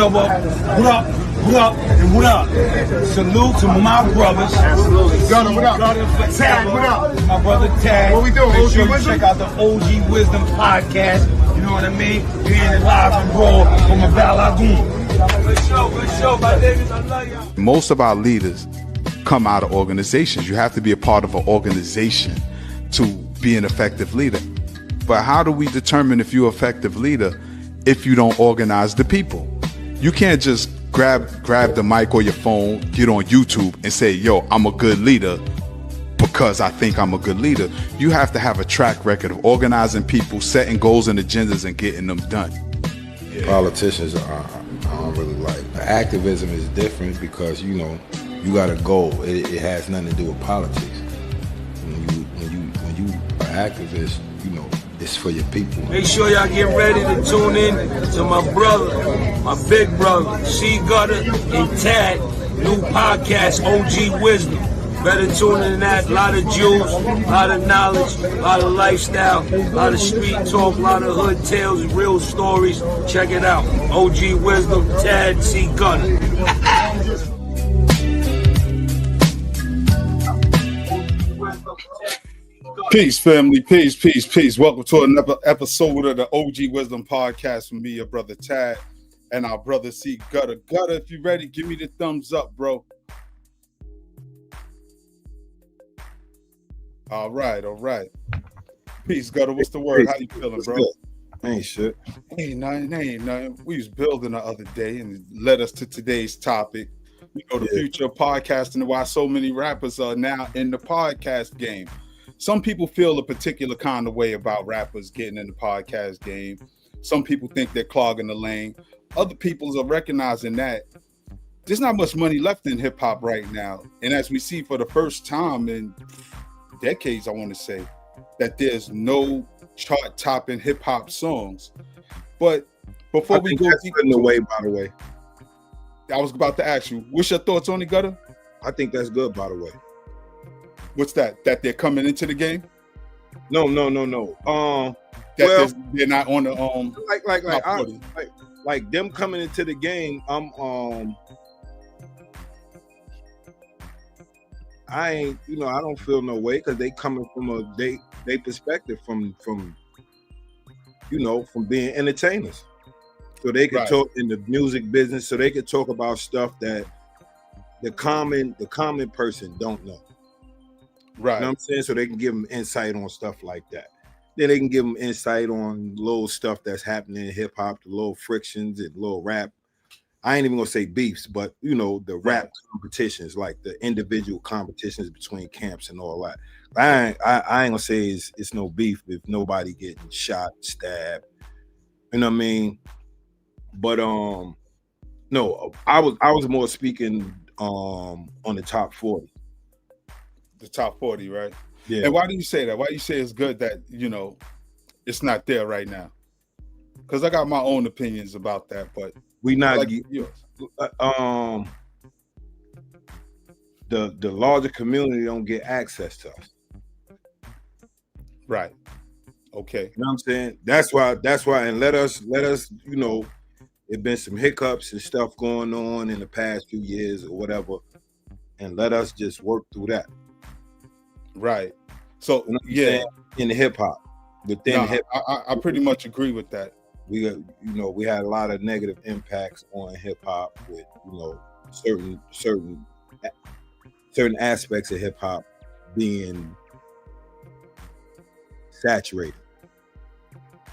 What up, and what up? Salute to my brothers. Absolutely. Gunner, what up? Tag, what up? My brother Tag. What we doing, Make OG sure you Wisdom? check out the OG Wisdom podcast. You know what I mean? You're in it live and raw from a Val Lagoon. Good show, my niggas. I love y'all. Most of our leaders come out of organizations. You have to be a part of an organization to be an effective leader. But how do we determine if you're an effective leader if you don't organize the people? You can't just grab the mic or your phone, get on YouTube and say, yo, I'm a good leader because I think I'm a good leader. You have to have a track record of organizing people, setting goals and agendas and getting them done. Yeah. Politicians I don't really like. The activism is different because, you know, you got a goal. It has nothing to do with politics. When you are activist, you know, it's for your people. Make sure y'all get ready to tune in to my brother, my big brother, C Gutter and Tad, new podcast, OG Wisdom. Better tune in to that. A lot of jewels, a lot of knowledge, a lot of lifestyle, a lot of street talk, a lot of hood tales, real stories. Check it out. OG Wisdom, Tad, C Gutter. Peace, family. Peace. Welcome to another episode of the OG Wisdom podcast from me, your brother Tad, and our brother C Gutter. Gutter, if you ready, give me the thumbs up, bro. All right. Peace, Gutter. What's the word? How you feeling, bro? Ain't shit. Ain't nothing. We was building the other day and it led us to today's topic. You know, the future of podcasting and why so many rappers are now in the podcast game. Some people feel a particular kind of way about rappers getting in the podcast game. Some people think they're clogging the lane. Other people are recognizing that there's not much money left in hip hop right now. And as we see for the first time in decades, I want to say, that there's no chart topping hip hop songs. But before we go deep in the way, by the way, I was about to ask you, what's your thoughts on it, Gutter? I think that's good, by the way. What's that? That they're coming into the game? No. That they're not on the like them coming into the game. I don't feel no way because they coming from they perspective from being entertainers, so they can talk in the music business, so they can talk about stuff that the common person don't know. Right. You know what I'm saying? So they can give them insight on stuff like that. Then they can give them insight on little stuff that's happening in hip hop, the little frictions and little rap. I ain't even gonna say beefs, but you know, the rap competitions, like the individual competitions between camps and all that. I ain't gonna say it's no beef if nobody getting shot, stabbed. You know what I mean? But no, I was more speaking on the top 40. The top 40, right? Yeah. And why do you say that? Why do you say it's good that, you know, it's not there right now? Because I got my own opinions about that, but we not like yours. The larger community don't get access to us. Right. Okay. You know what I'm saying? That's why, and let us, you know, there's been some hiccups and stuff going on in the past few years or whatever, and let us just work through that. Right. So in the hip hop, within hip hop, I pretty much agree with that. We had a lot of negative impacts on hip hop with, you know, certain aspects of hip hop being saturated.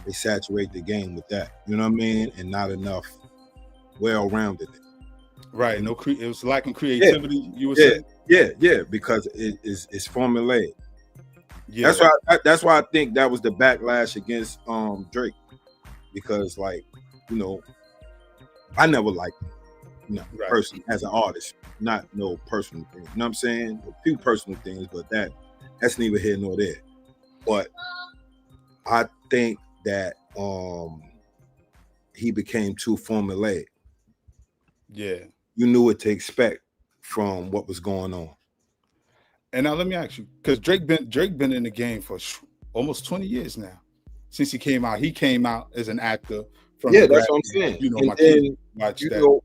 They saturate the game with that, you know what I mean, and not enough well-rounded. Right. No, it was lacking creativity. You would say. Yeah, because it's formulaic. Yeah, that's why I think that was the backlash against Drake, because, like, you know, I never liked him, you know, personally as an artist, not no personal thing. You know what I'm saying? A few personal things, but that's neither here nor there. But I think that he became too formulaic. Yeah, you knew what to expect from what was going on. And now let me ask you, because Drake been in the game for almost 20 years now. Since he came out as an actor, from Yeah, the that's graphic. what I'm saying. You know, And my then, kids watch you that. know,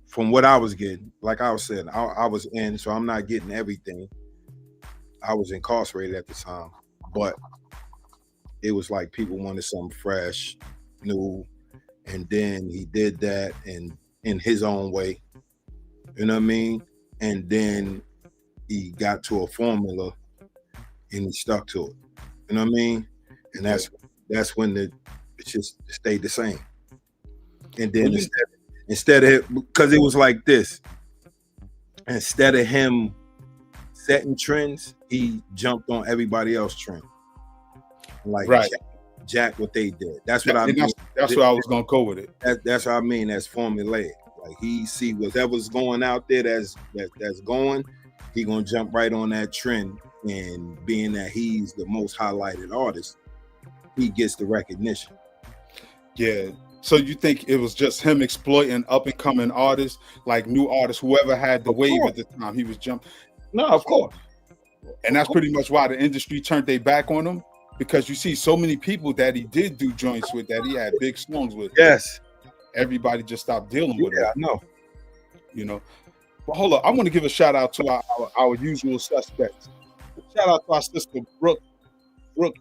from what I was getting, like I was saying, I was in, so I'm not getting everything. I was incarcerated at the time, but it was like people wanted something fresh, new, and then he did that and in his own way, you know what I mean? And then he got to a formula and he stuck to it, you know what I mean? And that's when it just stayed the same. And then instead of, because it was like this, instead of him setting trends, he jumped on everybody else's trend. Like Jack what they did. That's what I mean. That's where I was gonna go with it. That's what I mean. That's formulaic. Like he see whatever's going out there that's going, he gonna jump right on that trend. And being that he's the most highlighted artist, he gets the recognition. Yeah. So you think it was just him exploiting up and coming artists, like new artists, whoever had the wave at the time, he was jumping. No, of course. And that's pretty much why the industry turned their back on him, because you see so many people that he did do joints with, that he had big songs with. Yes. Everybody just stopped dealing with it. Yeah, I know. You know. But hold up, I want to give a shout out to our usual suspects. Shout out to our sister Brooke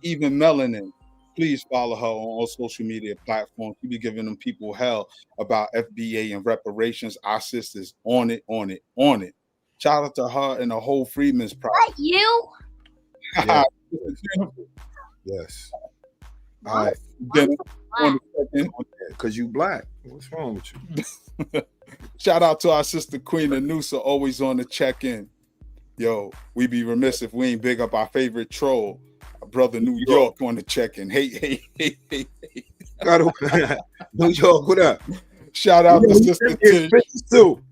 Even Melanin. Please follow her on all social media platforms. We be giving them people hell about FBA and reparations. Our sisters on it. Shout out to her and the whole Freedmen's Project. What, you? Yeah. Yes. All right. Because you black. What's wrong with you? Shout out to our sister Queen Anusa, always on the check-in. Yo, we be remiss if we ain't big up our favorite troll, our brother New York on the check-in. Hey. New York, what up? Shout out to Sister Tish. Too.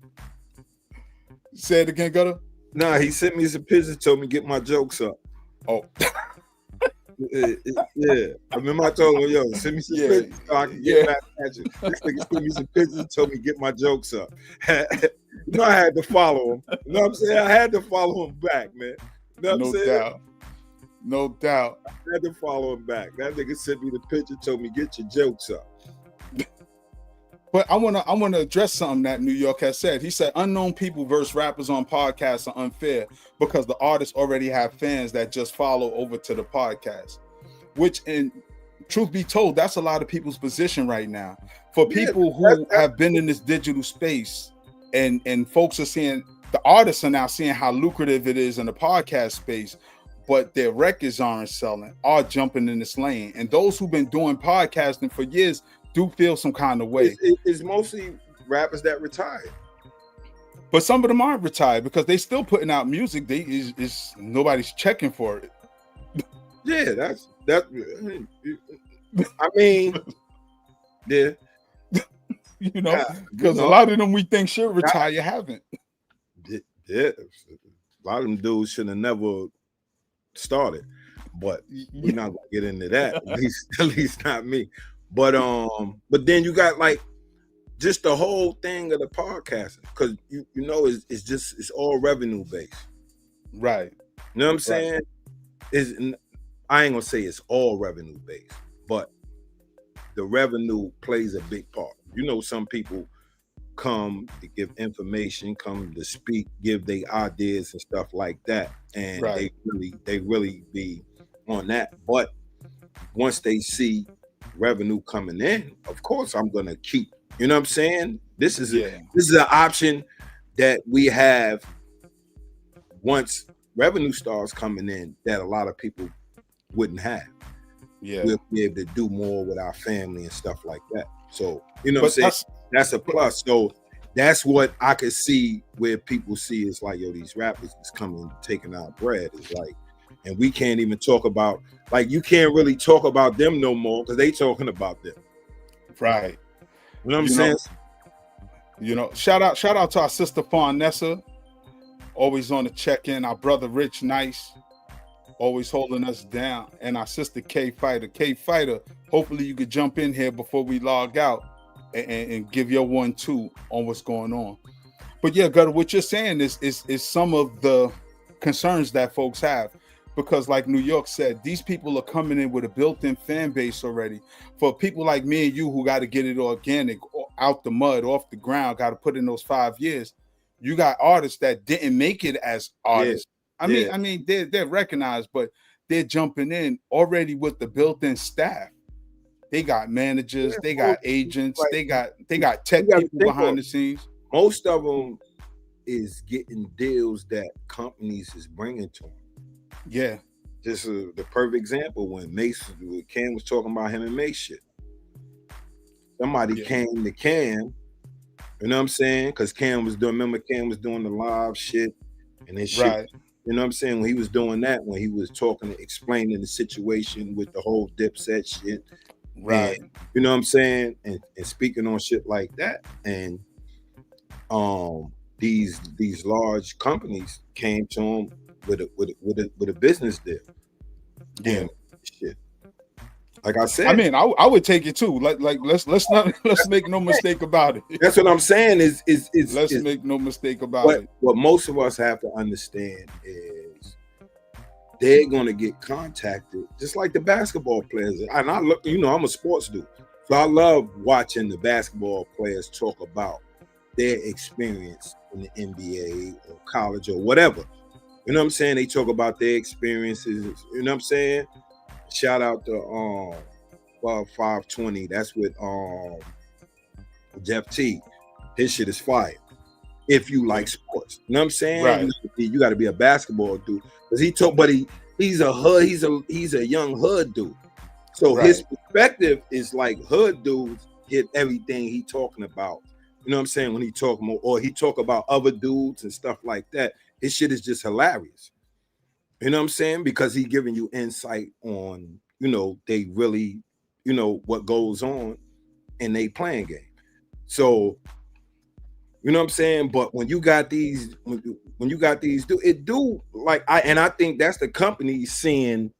Say it again, Gutter. Nah, he sent me some pictures, told me to get my jokes up. Oh. Yeah. I remember I told him, yo, send me some pictures so I can get back at you. This nigga sent me some pictures, told me to get my jokes up. You know, I had to follow him. You know what I'm saying? I had to follow him back, man. You know what I'm saying? No doubt. I had to follow him back. That nigga sent me the picture, told me get your jokes up. But I wanna address something that New York has said. He said unknown people versus rappers on podcasts are unfair because the artists already have fans that just follow over to the podcast. Which, in truth be told, that's a lot of people's position right now. For people who have been in this digital space, and folks are seeing, the artists are now seeing how lucrative it is in the podcast space, but their records aren't selling, are jumping in this lane. And those who've been doing podcasting for years do feel some kind of way. It's mostly rappers that retired. But some of them aren't retired because they still putting out music. Nobody's checking for it. Yeah, that's I mean, yeah. You know, because a lot of them we think should retire haven't. Yeah, a lot of them dudes should have never started, but we're not gonna get into that. At least not me. But then you got like just the whole thing of the podcasting, because you know it's all revenue based, right? You know what I'm saying? I ain't gonna say it's all revenue based, but the revenue plays a big part. You know, some people come to give information, come to speak, give their ideas and stuff like that, and they really be on that. But once they see revenue coming in, of course I'm gonna keep. You know what I'm saying? This is an option that we have once revenue starts coming in that a lot of people wouldn't have. Yeah, we'll be able to do more with our family and stuff like that. So you know what I'm saying? That's a plus. So that's what I could see where people see is like, yo, these rappers is coming taking our bread. It's like, and we can't even talk about, like, you can't really talk about them no more because they talking about them. Right. You know what I'm saying? You know, shout out to our sister Farnessa, always on the check-in. Our brother Rich Nice, always holding us down, and our sister K Fighter. Hopefully you could jump in here before we log out and give your 1-2 on what's going on. But yeah, Gutter, what you're saying is some of the concerns that folks have. because like New York said, these people are coming in with a built-in fan base already. For people like me and you who got to get it organic, out the mud, off the ground, got to put in those 5 years. You got artists that didn't make it as artists. I mean, they're recognized, but they're jumping in already with the built-in staff. They got managers, they got agents, they got tech people behind the scenes. Most of them is getting deals that companies is bringing to them. Yeah. This is the perfect example when Cam was talking about him and Mace shit. Somebody came to Cam, you know what I'm saying? Because Cam was doing the live shit and his shit. Right. You know what I'm saying? When he was doing that, when he was explaining the situation with the whole Dipset shit. Right. And, you know what I'm saying? And speaking on shit like that. And these large companies came to him with a business deal. Yeah. Shit. Like I said, I mean, I would take it too. Like let's make no mistake about it. That's what I'm saying. Let's make no mistake about it. What most of us have to understand is they're gonna get contacted, just like the basketball players. And I look, I'm a sports dude, so I love watching the basketball players talk about their experience in the NBA or college or whatever. You know what I'm saying? They talk about their experiences. You know what I'm saying? Shout out to 520. That's with Jeff T. His shit is fire. If you like sports, you know what I'm saying? Right. You got to be a basketball dude because he's a hood. He's a young hood dude. So his perspective is like hood dudes get everything he talking about. You know what I'm saying? When he talk more, or he talk about other dudes and stuff like that, his shit is just hilarious. You know what I'm saying? Because he giving you insight on, they really, what goes on in they playing game. So, you know what I'm saying? But when you got these, when you got these, I think that's the company seeing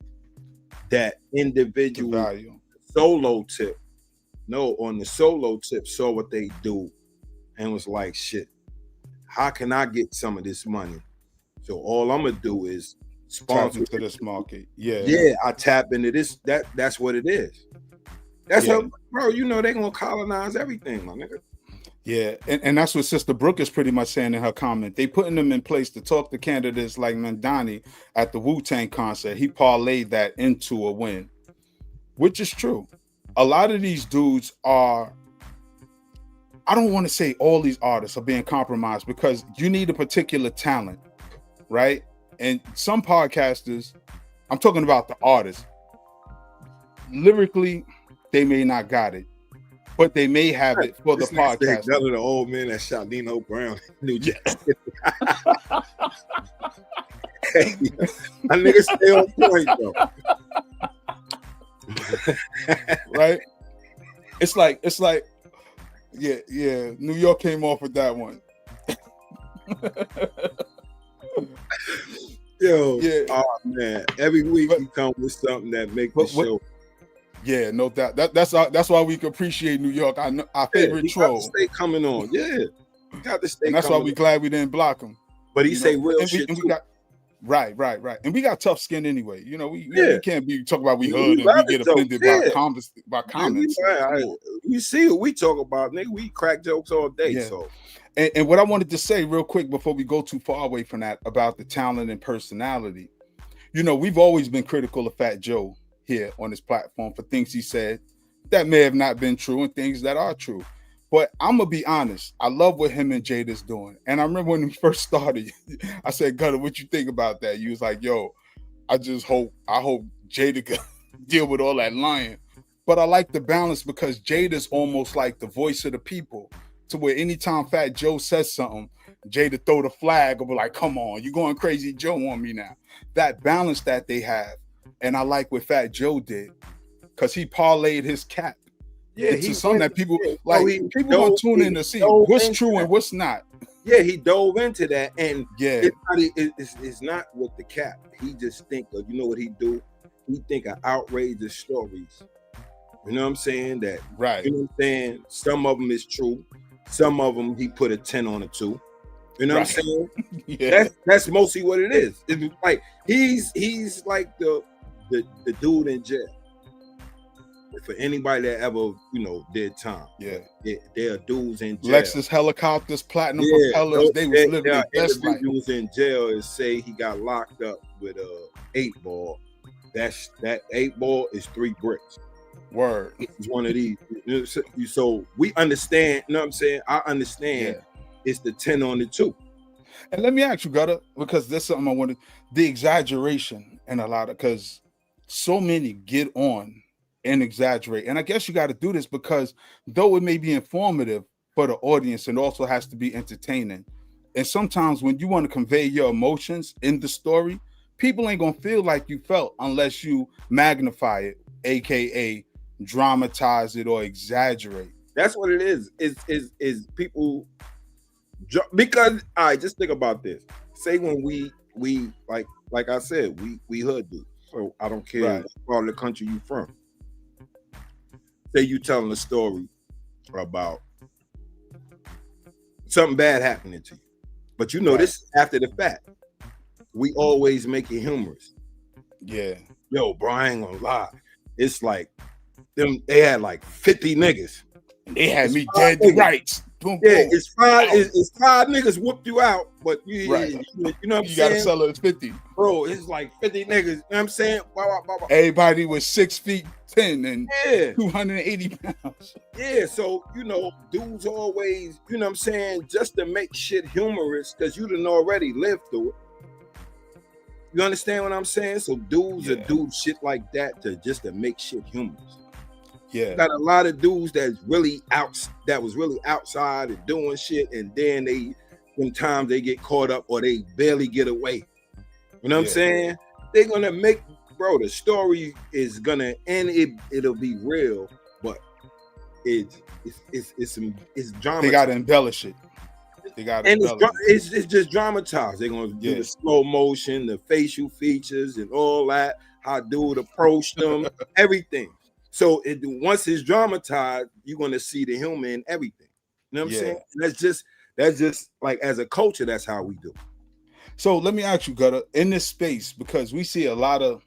that individual value. Solo tip. No, on the solo tip, saw what they do and was like, shit, how can I get some of this money? So all I'm gonna do is sponsor to this market. Yeah. Yeah, I tap into this. That's what it is. That's how, bro, they're gonna colonize everything, my nigga. Yeah, and that's what Sister Brooke is pretty much saying in her comment. They putting them in place to talk to candidates like Mandani at the Wu-Tang concert. He parlayed that into a win, which is true. A lot of these dudes are, I don't want to say all these artists are being compromised because you need a particular talent, right? And some podcasters, I'm talking about the artists, lyrically, they may not got it, but they may have it for the podcast. None of the old men that shot Nino Brown in New Jersey. Hey, my nigga stay on point though. Right? It's like, yeah. New York came off with that one. Yo, oh man! Every week we come with something that makes the show. Yeah, no doubt. That's why we can appreciate New York. Our favorite troll. Stay coming on. Yeah, you got to stay. And that's why we glad we didn't block him. But he say real shit too. Right. And we got tough skin anyway. We can't be talking about we hood and we get offended by comments. You see what we talk about, nigga. We crack jokes all day. Yeah. So. And what I wanted to say real quick before we go too far away from that about the talent and personality, we've always been critical of Fat Joe here on this platform for things he said that may have not been true and things that are true. But I'm gonna be honest, I love what him and Jada's doing. And I remember when we first started, I said, Gutter, what you think about that? You was like, yo, I hope Jada can deal with all that lying. But I like the balance because Jada's almost like the voice of the people, to where anytime Fat Joe says something, Jada throw the flag or be like, come on, you going crazy Joe on me now. That balance that they have. And I like what Fat Joe did because he parlayed his cap into something that people people gonna tune in to see what's true and what's not. Yeah, he dove into that, and it's not with the cap. He just think of, what he do? He think of outrageous stories. You know what I'm saying? That right. You know what I'm saying? Some of them is true. Some of them he put a 10 on it too. You know Right. what I'm saying? Yeah. That's mostly what it is. It's like he's like the dude in jail. For anybody that ever, did time. Yeah. There are dudes in jail. Lexus helicopters, platinum Yeah, propellers, they was living there their are best life. individuals in jail and say he got locked up with a 8-ball. That 8-ball is 3 bricks. Word. It's one of these. So we understand, you know what I'm saying? I understand it's the 10 on the 2. And let me ask you, Gutter, because there's something I wanted, the exaggeration and a lot of, because so many get on and exaggerate. And I guess you got to do this because though it may be informative for the audience, it also has to be entertaining. And sometimes when you want to convey your emotions in the story, people ain't going to feel like you felt unless you magnify it, AKA dramatize it or exaggerate. That's what it is. Is people, because all right, just think about this. Say when we like I said, we hood dudes. So I don't care what part of the country you from. Say you telling a story about something bad happening to you, but this is after the fact. We always make it humorous. Yeah. Yo, bro, I ain't gonna lie. It's like they had like 50 niggas. They had me dead to rights. Boom, yeah, boom. It's 5 niggas whooped you out, but you know what I'm saying? You gotta sell it at 50. Bro, it's like 50 niggas, you know what I'm saying? Everybody was 6'10" and 280 pounds. Yeah, so dudes always, you know what I'm saying, just to make shit humorous, because you done already lived through it. You understand what I'm saying? So dudes will do shit like that to make shit humorous. Yeah. Got a lot of dudes that was really outside and doing shit, and then sometimes they get caught up or they barely get away. You know what I'm saying? They're gonna make, bro, the story is gonna end, it'll be real, but it's drama. They gotta embellish it. It's just dramatized. They're gonna do the slow motion, the facial features, and all that. How dude approached them, everything. So once it's dramatized, you're gonna see the humor in everything. You know what I'm saying? And that's just like, as a culture, that's how we do. So let me ask you, Gutter, in this space, because we see a lot of,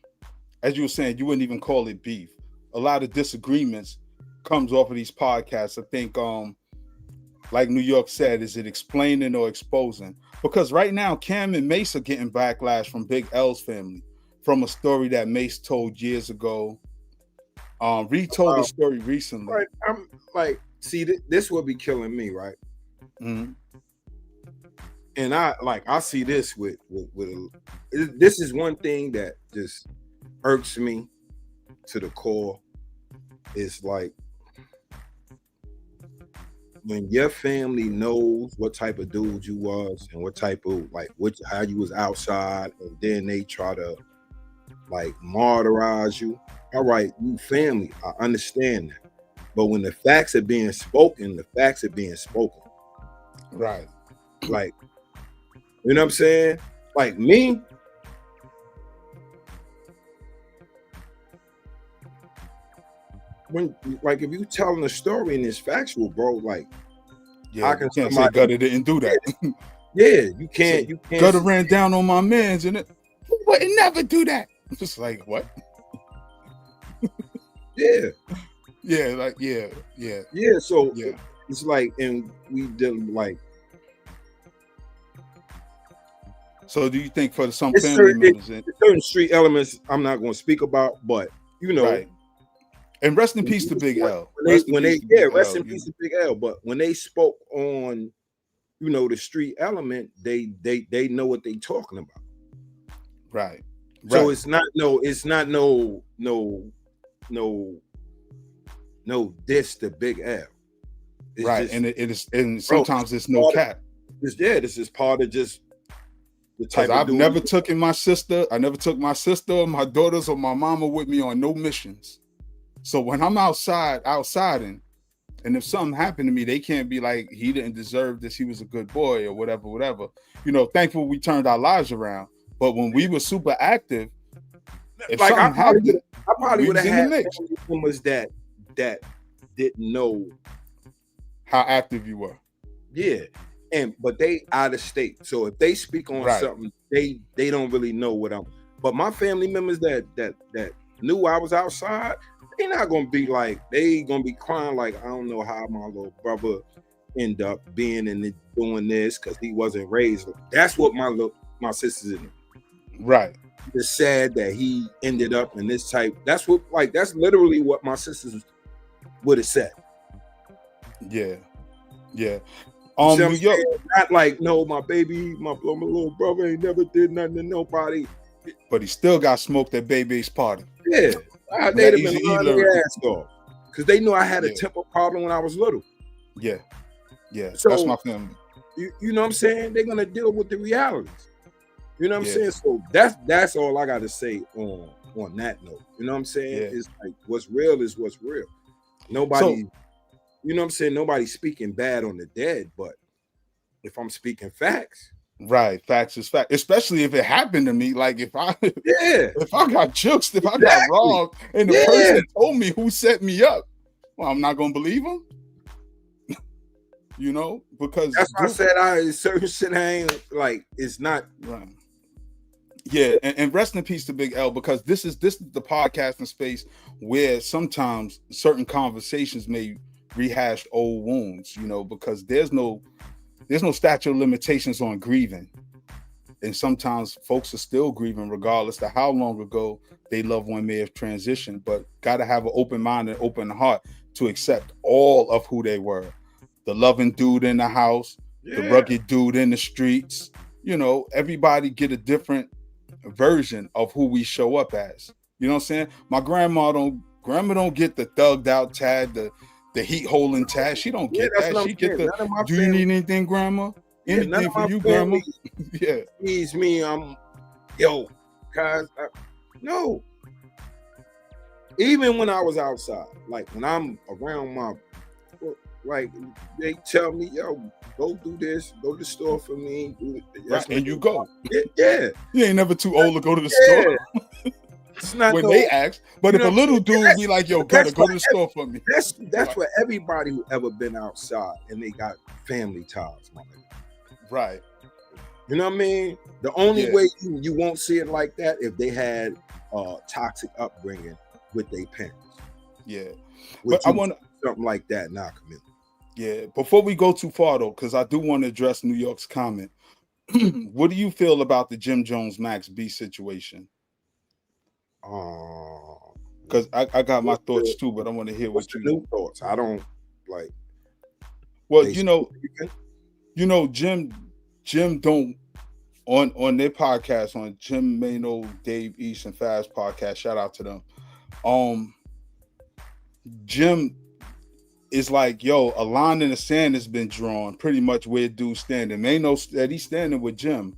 as you were saying, you wouldn't even call it beef. A lot of disagreements comes off of these podcasts. I think like New York said, is it explaining or exposing? Because right now, Cam and Mace are getting backlash from Big L's family from a story that Mace told years ago. Retold the story recently. Right. I'm like, see, this will be killing me, right? Mm-hmm. And I see this with this is one thing that just irks me to the core. It's like, when your family knows what type of dude you was and what type of how you was outside, and then they try to martyrize you. All right, you family, I understand that. But when the facts are being spoken, the facts are being spoken. Right. Like, you know what I'm saying? Like me, when if you telling a story and it's factual, bro, I can't say Gutter didn't do that. Yeah, you can't. Gutter ran down on my mans and he would never do that. I'm just like, what? Yeah. Yeah. So it's like, and we did So do you think for some it's family members, certain street elements I'm not going to speak about, but right. And rest in peace to Big L. Rest in peace to Big L. But when they spoke on, the street element, they know what they talking about. Right. So it's not no diss to Big L. It's right. Just, and it is, and sometimes it's no cap. This is part of just the type of I've never taken my sister. I never took my sister or my daughters or my mama with me on no missions. So when I'm outsiding, and if something happened to me, they can't be like, he didn't deserve this, he was a good boy or whatever. Thankful we turned our lives around. But when we were super active, if something happened, I probably would have had members that didn't know how active you were. Yeah. but they out of state. So if they speak on something, they don't really know what I'm. But my family members that knew I was outside, they not gonna be like, they gonna be crying like, I don't know how my little brother end up being in doing this because he wasn't raised. That's what my sisters in. Right. It's sad that he ended up in this type. That's literally what my sisters would have said. Yeah. Yeah. New York, not like, no, my little brother ain't never did nothing to nobody. But he still got smoked at Baby's party. Yeah. They'd have been lying their ass off. Because they knew I had a temper problem when I was little. Yeah. Yeah. So, that's my family. You know what I'm saying? They're gonna deal with the realities. You know what I'm saying? So that's all I gotta say on that note. You know what I'm saying? Yeah. It's like what's real is what's real. Nobody, you know what I'm saying? Nobody's speaking bad on the dead, but if I'm speaking facts. Right, facts is fact. Especially if it happened to me. Like if I got juked, if I got robbed, and the person told me who set me up, well, I'm not gonna believe him. You know, because that's why I said certain shit I ain't like. It's not right. Yeah, and rest in peace to Big L, because this is the podcasting space where sometimes certain conversations may rehash old wounds, you know, because there's no statute of limitations on grieving. And sometimes folks are still grieving regardless of how long ago their loved one may have transitioned, but gotta have an open mind and open heart to accept all of who they were. The loving dude in the house, the rugged dude in the streets, you know, everybody get a different version of who we show up as. You know what I'm saying? My grandma don't get the thugged out Tad, the heat holding Tad. She don't get that. She get the do you need anything, grandma? Anything for you, grandma? Yeah. Needs me, guys. No. Even when I was outside, like when I'm around my, like they tell me, yo, go do this, go to the store for me. Right, and you go. Yeah. You ain't never too old to go to the store. It's not when they ask. But if a little dude be like, yo, go to the store for me. That's right. For everybody who ever been outside and they got family ties, my nigga. Right. You know what I mean? The only way you won't see it like that if they had toxic upbringing with their parents. Yeah. But I want something like that now, come in. Yeah, before we go too far though, because I do want to address New York's comment. What do you feel about the Jim Jones Max B situation? Because I got my thoughts too, but I want to hear what you new thoughts. I don't like. Well, you know, Jim don't on their podcast, on Jim Mano, Dave East, and Fast podcast. Shout out to them. Jim is like, yo, a line in the sand has been drawn, pretty much where dude's standing. They know that he's standing with Jim,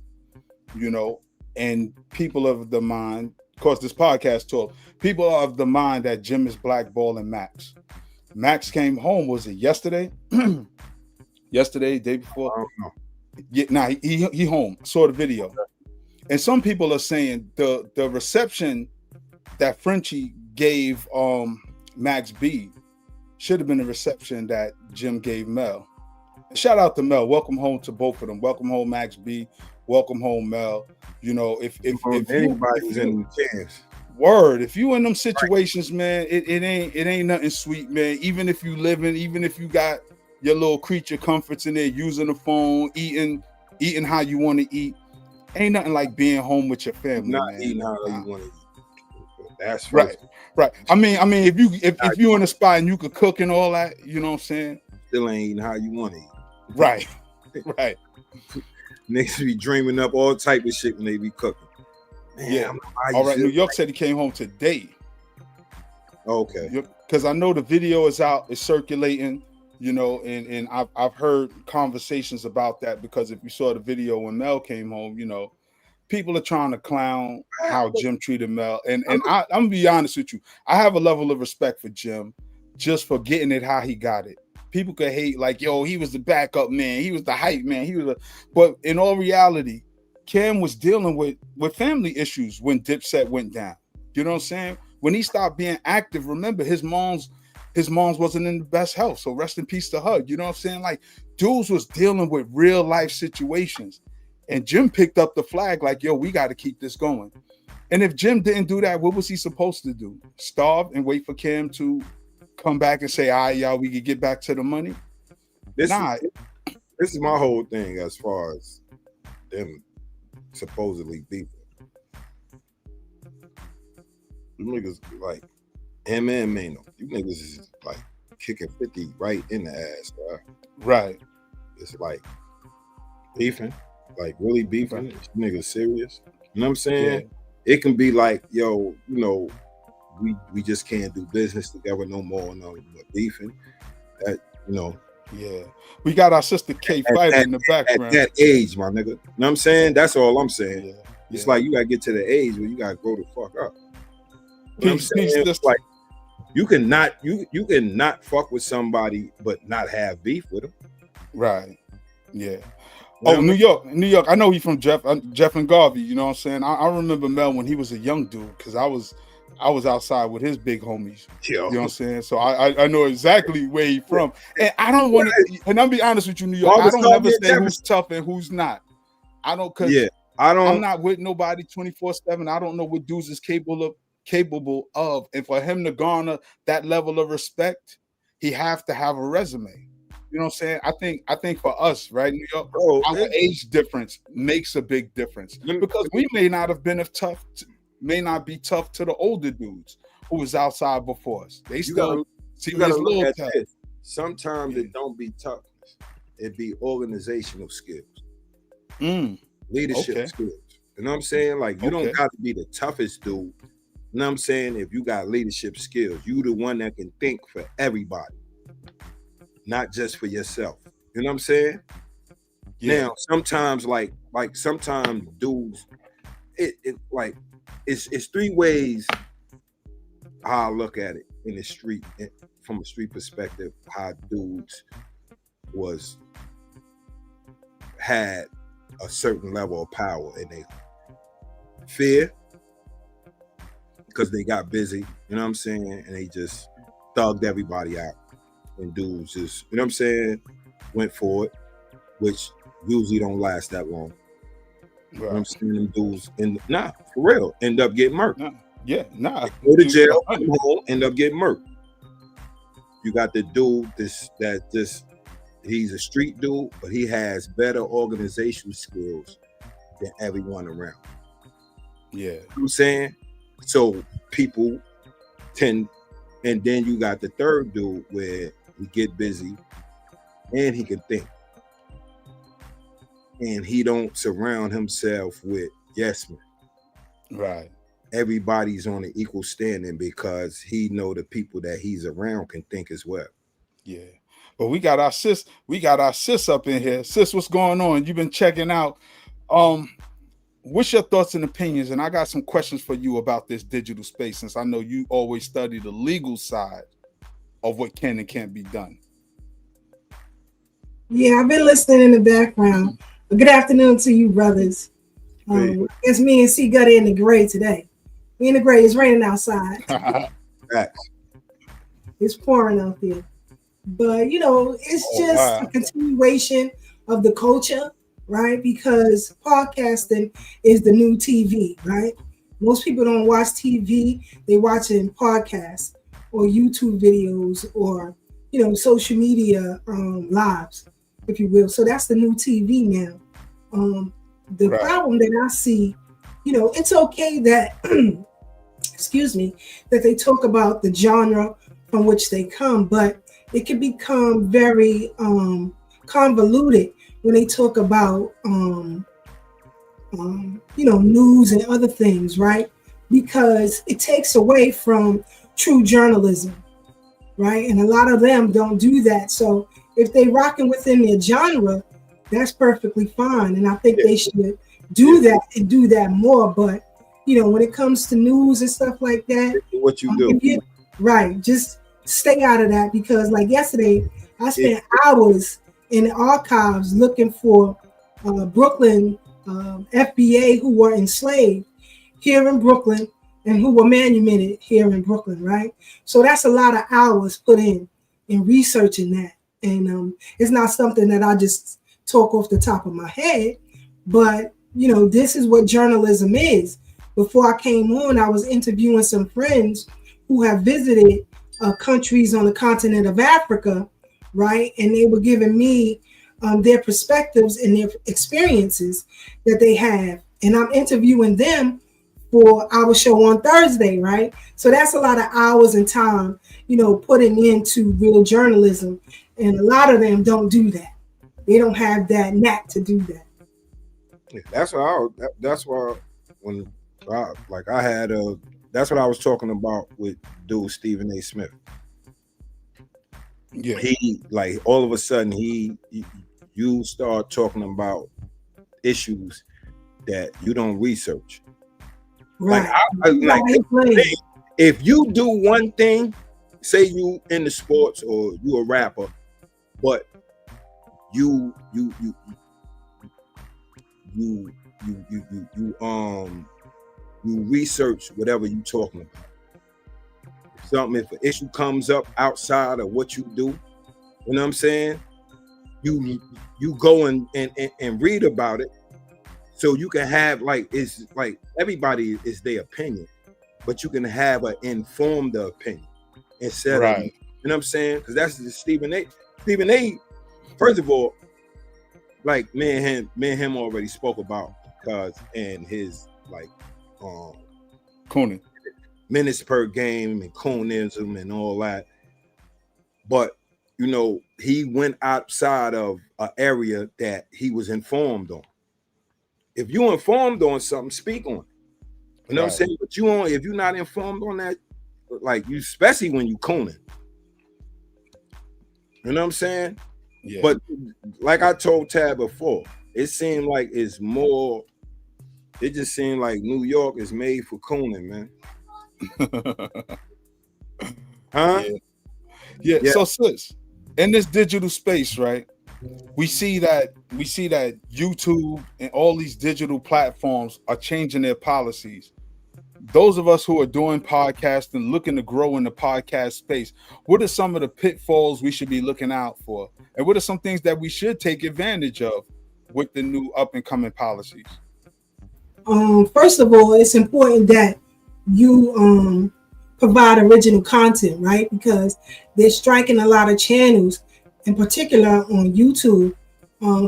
you know, and people of the mind, of course, this podcast talk, people are of the mind that Jim is blackballing Max. Max came home, was it yesterday? Yesterday, day before? I don't know. Yeah, he home. Saw the video. And some people are saying the reception that Frenchie gave Max B should have been the reception that Jim gave Mel. Shout out to Mel. Welcome home to both of them. Welcome home, Max B. Welcome home, Mel. You know, if anybody's in the chance. Word, if you in them situations, man, it ain't nothing sweet, man. Even if you living, even if you got your little creature comforts in there, using the phone, eating how you want to eat, ain't nothing like being home with your family. Not man. Eating how you want to eat. That's right. Right. I mean, if you in a spot and you could cook and all that, you know what I'm saying? Still ain't eating how you want to eat. Right. Right. Niggas be dreaming up all type of shit when they be cooking. Man, yeah. All right. New York said he came home today. Okay. Because I know the video is out, it's circulating, you know, and I've heard conversations about that, because if you saw the video when Mel came home, you know, people are trying to clown how Jim treated Mel. And I'm gonna be honest with you. I have a level of respect for Jim just for getting it how he got it. People could hate like, yo, he was the backup man. He was the hype man. But in all reality, Cam was dealing with family issues when Dipset went down. You know what I'm saying? When he stopped being active, remember his mom's his mom's wasn't in the best health. So rest in peace to her. You know what I'm saying? Like, dudes was dealing with real life situations. And Jim picked up the flag like, yo, we got to keep this going. And if Jim didn't do that, what was he supposed to do? Starve and wait for Cam to come back and say, all right, y'all, we could get back to the money? This is my whole thing as far as them supposedly beefing. You niggas like him and Mano. You niggas is like kicking 50 right in the ass, bro. Right. It's like beefing, like really beefing. Right. Niggas serious. You know what I'm saying? Yeah. It can be like, yo, you know, we just can't do business together no more. No, but beefing. That, you know. Yeah. We got our sister K fighting in the background. At that age, my nigga. You know what I'm saying? That's all I'm saying. Yeah. It's like you gotta get to the age where you gotta grow the fuck up. You know what I'm saying? It's like you cannot fuck with somebody but not have beef with them. Right. Yeah. Oh, New York. I know he's from Jeff and Garvey. You know what I'm saying? I remember Mel when he was a young dude because I was outside with his big homies. Yo. You know what I'm saying? So I know exactly where he's from. And I don't want to, and I'll be honest with you, New York, I don't ever say who's tough and who's not. I don't, because I'm not with nobody 24/7. I don't know what dudes is capable of. And for him to garner that level of respect, he have to have a resume. You know what I'm saying? I think for us, right, New York, our age difference makes a big difference because we may not have been may not be tough to the older dudes who was outside before us. They still see these little tough. Sometimes it don't be toughness; it be organizational skills, leadership skills. You know what I'm saying? Like you don't got to be the toughest dude. You know what I'm saying? If you got leadership skills, you the one that can think for everybody, not just for yourself. You know what I'm saying? Yeah. Now, sometimes like sometimes dudes, it's three ways how I look at it in the street, from a street perspective, how dudes had a certain level of power, and they fear because they got busy, you know what I'm saying, and they just thugged everybody out, and dudes just, you know what I'm saying, went for it, which usually don't last that long. Right. You know what I'm saying? Them dudes, for real, end up getting murked. Go to jail, come home, end up getting murked. You got the dude he's a street dude, but he has better organizational skills than everyone around. Yeah. You know what I'm saying? So people tend, and then you got the third dude where he get busy and he can think. And he don't surround himself with yes men. Right. Everybody's on an equal standing because he know the people that he's around can think as well. Yeah. But we got our sis up in here. Sis, what's going on? You've been checking out. What's your thoughts and opinions? And I got some questions for you about this digital space, since I know you always study the legal side of what can and can't be done. Yeah, I've been listening in the background. Good afternoon to you, brothers. It's me and C Gutter in the gray today. We in the gray. It's raining outside. It's pouring out there. But, you know, it's just a continuation of the culture, right? Because podcasting is the new TV, right? Most people don't watch TV. They watching podcasts or YouTube videos or, you know, social media lives, if you will. So that's the new TV now. The problem that I see, you know, it's okay that, excuse me, that they talk about the genre from which they come, but it can become very convoluted when they talk about, you know, news and other things, right? Because it takes away from true journalism, right? And a lot of them don't do that. So if they rocking within their genre, that's perfectly fine. And I think they should do that and do that more. But, you know, when it comes to news and stuff like that, what you do, right, just stay out of that. Because like yesterday, I spent hours in the archives looking for Brooklyn FBA who were enslaved here in Brooklyn and who were manumitted here in Brooklyn, right? So that's a lot of hours put in researching that. And it's not something that I just talk off the top of my head, but this is what journalism is. Before I came on, I was interviewing some friends who have visited countries on the continent of Africa, right? And they were giving me their perspectives and their experiences that they have. And I'm interviewing them for our show on Thursday, right? So that's a lot of hours and time, putting into real journalism. And a lot of them don't do that. They don't have that knack to do that. That's why that's what I was talking about with dude Stephen A. Smith. Yeah. He like all of a sudden you start talking about issues that you don't research. Right. If you do one thing, say you in the sports or you a rapper, but you research whatever you talking about. If an issue comes up outside of what you do, you know what I'm saying? You go and read about it, so you can have it's like everybody is their opinion, but you can have an informed opinion instead of, you know what I'm saying? Because that's the Stephen A. Stephen A. First of all, like me and him already spoke about cause and his Cooning minutes per game and coonism and all that, but he went outside of an area that he was informed on. If you informed on something, speak on it. You know what I'm saying? But if you're not informed on that, you, especially when you cooning, you know what I'm saying? Yeah. But like I told Tab before, it seemed like it just seemed like New York is made for cooning, man. Huh? Yeah. So sis, in this digital space, right? We see that YouTube and all these digital platforms are changing their policies. Those of us who are doing podcasting, looking to grow in the podcast space, what are some of the pitfalls we should be looking out for? And what are some things that we should take advantage of with the new up and coming policies? First of all, it's important that you provide original content, right? Because they're striking a lot of channels, in particular on YouTube,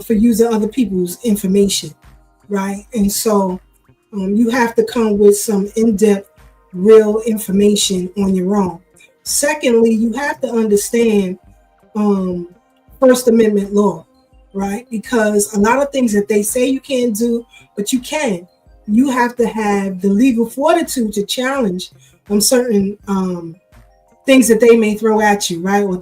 for using other people's information, right? And so you have to come with some in-depth, real information on your own. Secondly, you have to understand First Amendment law, right? Because a lot of things that they say you can't do, but you can. You have to have the legal fortitude to challenge certain things that they may throw at you, right? Or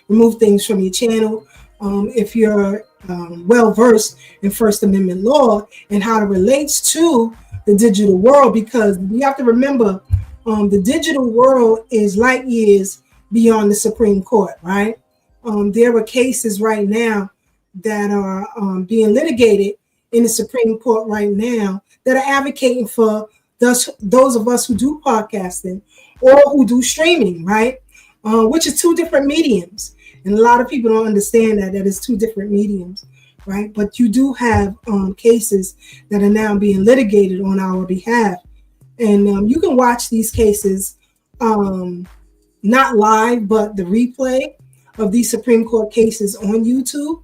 remove things from your channel. If you're well versed in First Amendment law and how it relates to the digital world, because you have to remember the digital world is light years beyond the Supreme Court, right? There are cases right now that are being litigated in the Supreme Court right now that are advocating for those of us who do podcasting or who do streaming, right? Which is two different mediums. And a lot of people don't understand that it's two different mediums, right? But you do have cases that are now being litigated on our behalf. And you can watch these cases, not live, but the replay of these Supreme Court cases on YouTube.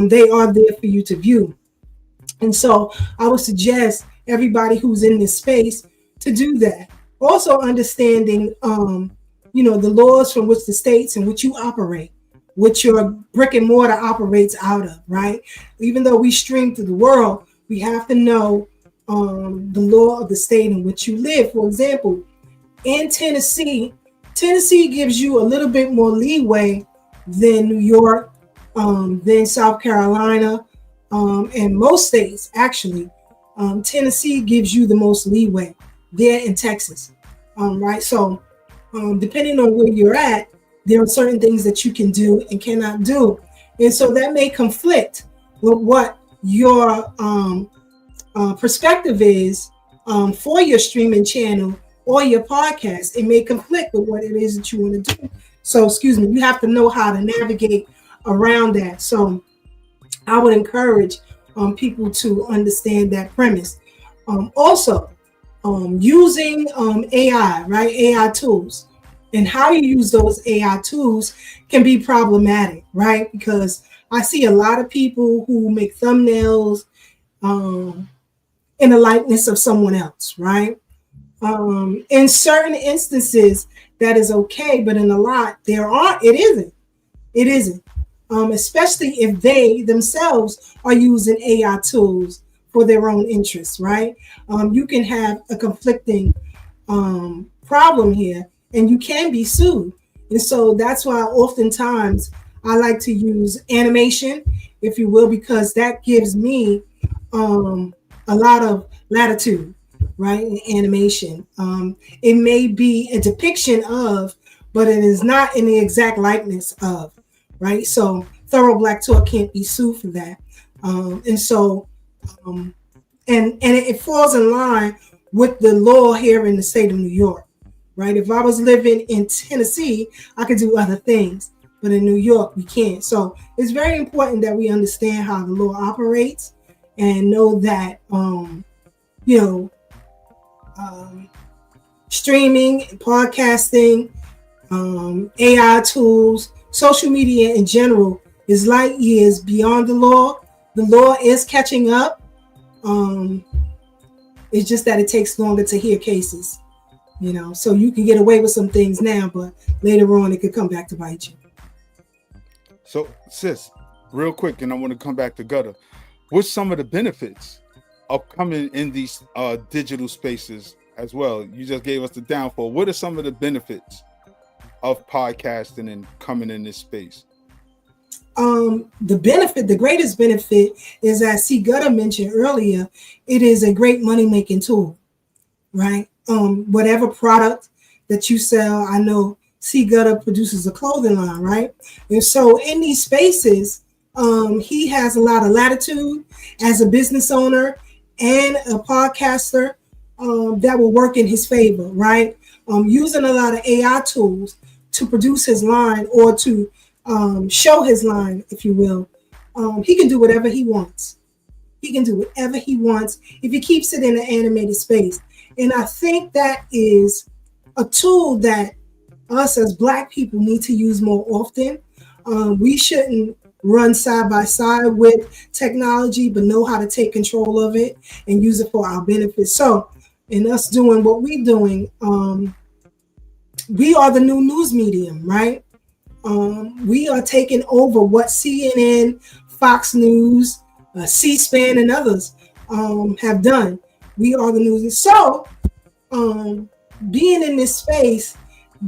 They are there for you to view. And so I would suggest everybody who's in this space to do that. Also understanding, the laws from which the states in which you operate, which your brick and mortar operates out of, right? Even though we stream through the world, we have to know the law of the state in which you live. For example, in Tennessee gives you a little bit more leeway than New York, than South Carolina, and most states, actually. Tennessee gives you the most leeway there in Texas, right? So depending on where you're at, there are certain things that you can do and cannot do. And so that may conflict with what your perspective is for your streaming channel or your podcast. It may conflict with what it is that you want to do. So, excuse me, you have to know how to navigate around that. So I would encourage people to understand that premise. Also, using AI, right? AI tools. And how you use those AI tools can be problematic, right? Because I see a lot of people who make thumbnails in the likeness of someone else, right? In certain instances, that is okay, but in a lot, it isn't. It isn't. Especially if they themselves are using AI tools for their own interests, right? You can have a conflicting problem here, and you can be sued. And so that's why oftentimes I like to use animation, if you will, because that gives me a lot of latitude, right? In animation. It may be a depiction of, but it is not in the exact likeness of, right? So Thorough Black Talk can't be sued for that. And so, and it falls in line with the law here in the state of New York, right? If I was living in Tennessee, I could do other things, but in New York, we can't. So it's very important that we understand how the law operates and know that, streaming, podcasting, AI tools, social media in general is light years beyond the law. The law is catching up. It's just that it takes longer to hear cases, so you can get away with some things now, but later on it could come back to bite you. So, sis, real quick, and I want to come back to Gutter. What's some of the benefits of coming in these digital spaces as well? You just gave us the downfall. What are some of the benefits of podcasting and coming in this space? The greatest benefit is, as C. Gutter mentioned earlier, it is a great money-making tool, right? Whatever product that you sell, I know C. Gutter produces a clothing line, right? And so in these spaces, he has a lot of latitude as a business owner and a podcaster that will work in his favor, right? Using a lot of AI tools to produce his line or to show his line, if you will. He can do whatever he wants. He can do whatever he wants if he keeps it in an animated space. And I think that is a tool that us as Black people need to use more often. We shouldn't run side by side with technology, but know how to take control of it and use it for our benefit. So in us doing what we're doing, we are the new news medium, right? We are taking over what CNN, Fox News, C-SPAN, and others have done. We are the news. So being in this space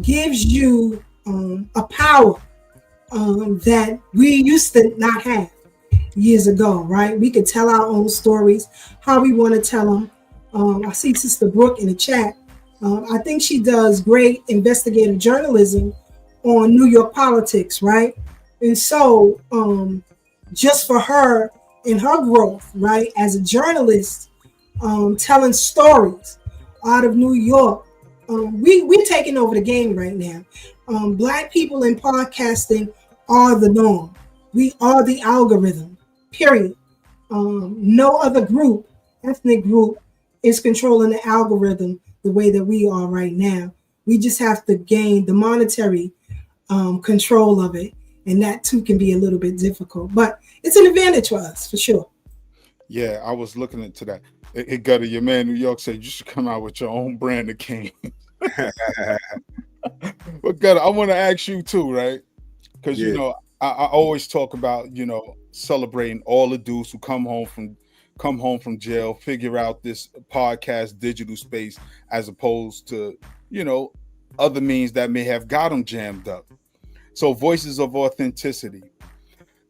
gives you a power that we used to not have years ago, right? We could tell our own stories, how we want to tell them. I see Sister Brooke in the chat. I think she does great investigative journalism on New York politics, right? And so just for her and her growth, right, as a journalist, telling stories out of New York, we're taking over the game right now. Black people in podcasting are the norm. We are the algorithm, period. No other group, ethnic group, is controlling the algorithm the way that we are right now. We just have to gain the monetary control of it. And that too can be a little bit difficult, but it's an advantage for us for sure. Yeah, I was looking into that. It got your man New York said you should come out with your own brand of cane. But Gutter, I want to ask you too, right? Because you know, I always talk about, celebrating all the dudes who come home from jail, figure out this podcast digital space as opposed to, other means that may have got them jammed up. So voices of authenticity.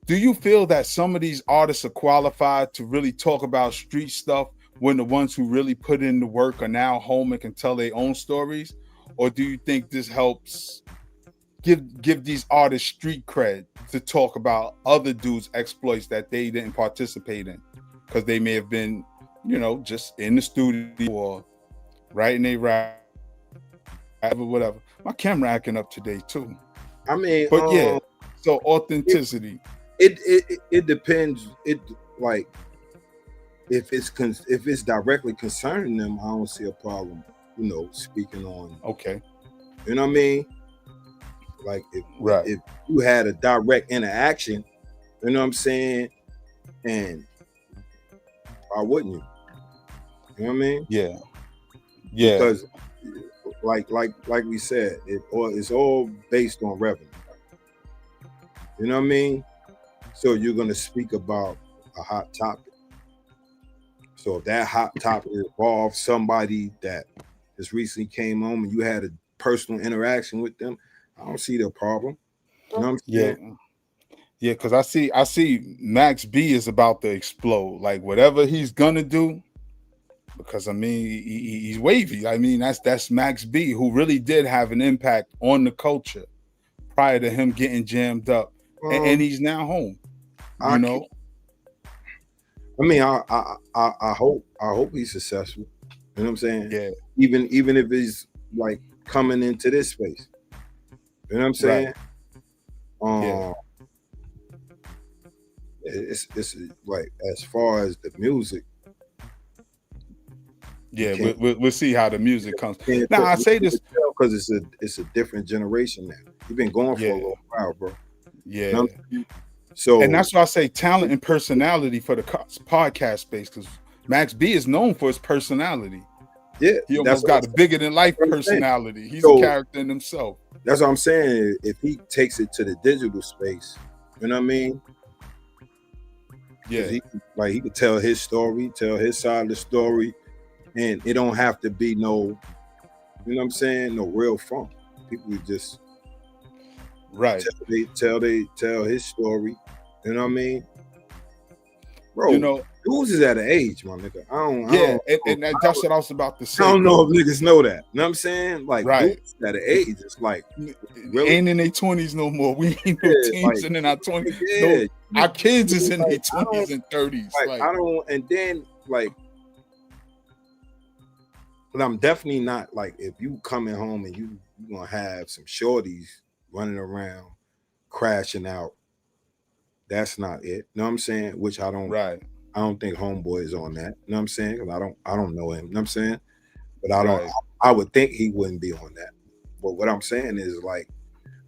Do you feel that some of these artists are qualified to really talk about street stuff when the ones who really put in the work are now home and can tell their own stories? Or do you think this helps give these artists street cred to talk about other dudes' exploits that they didn't participate in because they may have been you know, just in the studio or writing a rap, whatever. My camera acting up today too. I mean, But yeah, so authenticity. It depends. It like if it's directly concerning them, I don't see a problem. You know, speaking on. Okay. You know what I mean? Like if you had a direct interaction, you know what I'm saying, and why wouldn't you? You know what I mean? Yeah. Yeah. Because like we said, it's all based on revenue. You know what I mean? So you're gonna speak about a hot topic. So if that hot topic involves somebody that just recently came home and you had a personal interaction with them, I don't see the problem. You know what I'm saying? Yeah, because I see Max B is about to explode. Like whatever he's gonna do, because I mean he's wavy. I mean that's Max B, who really did have an impact on the culture prior to him getting jammed up, and he's now home. You know. I mean, I hope he's successful. You know what I'm saying? Yeah. Even if he's like coming into this space. You know what I'm saying? Right. It's like as far as the music. Yeah, we'll see how the music comes. Now I say this because it's a different generation now. You've been going for a little while, bro. Yeah. You know what I mean? So, and that's why I say talent and personality for the podcast space, because Max B is known for his personality. Yeah, he almost got a bigger than life personality. He's a character in himself. That's what I'm saying. If he takes it to the digital space, you know what I mean? Yeah, he could tell his story, tell his side of the story, and it don't have to be no, you know what I'm saying, no real funk. People just tell his story. You know what I mean, bro? You know, dudes is at an age, my nigga. That's what I was about to say. I don't know if niggas know that. You know what I'm saying? Like, dudes at an age, it's like really? Ain't in their 20s no more. We ain't no teens and in our 20s. Yeah. No, our kids is in their 20s and 30s. Like, I don't, and then like, but I'm definitely not like, if you coming home and you gonna have some shorties running around crashing out, that's not it. You know what I'm saying? Which I don't think Homeboy is on that. You know what I'm saying? Because I don't know him. You know what I'm saying? But I would think he wouldn't be on that. But what I'm saying is, like,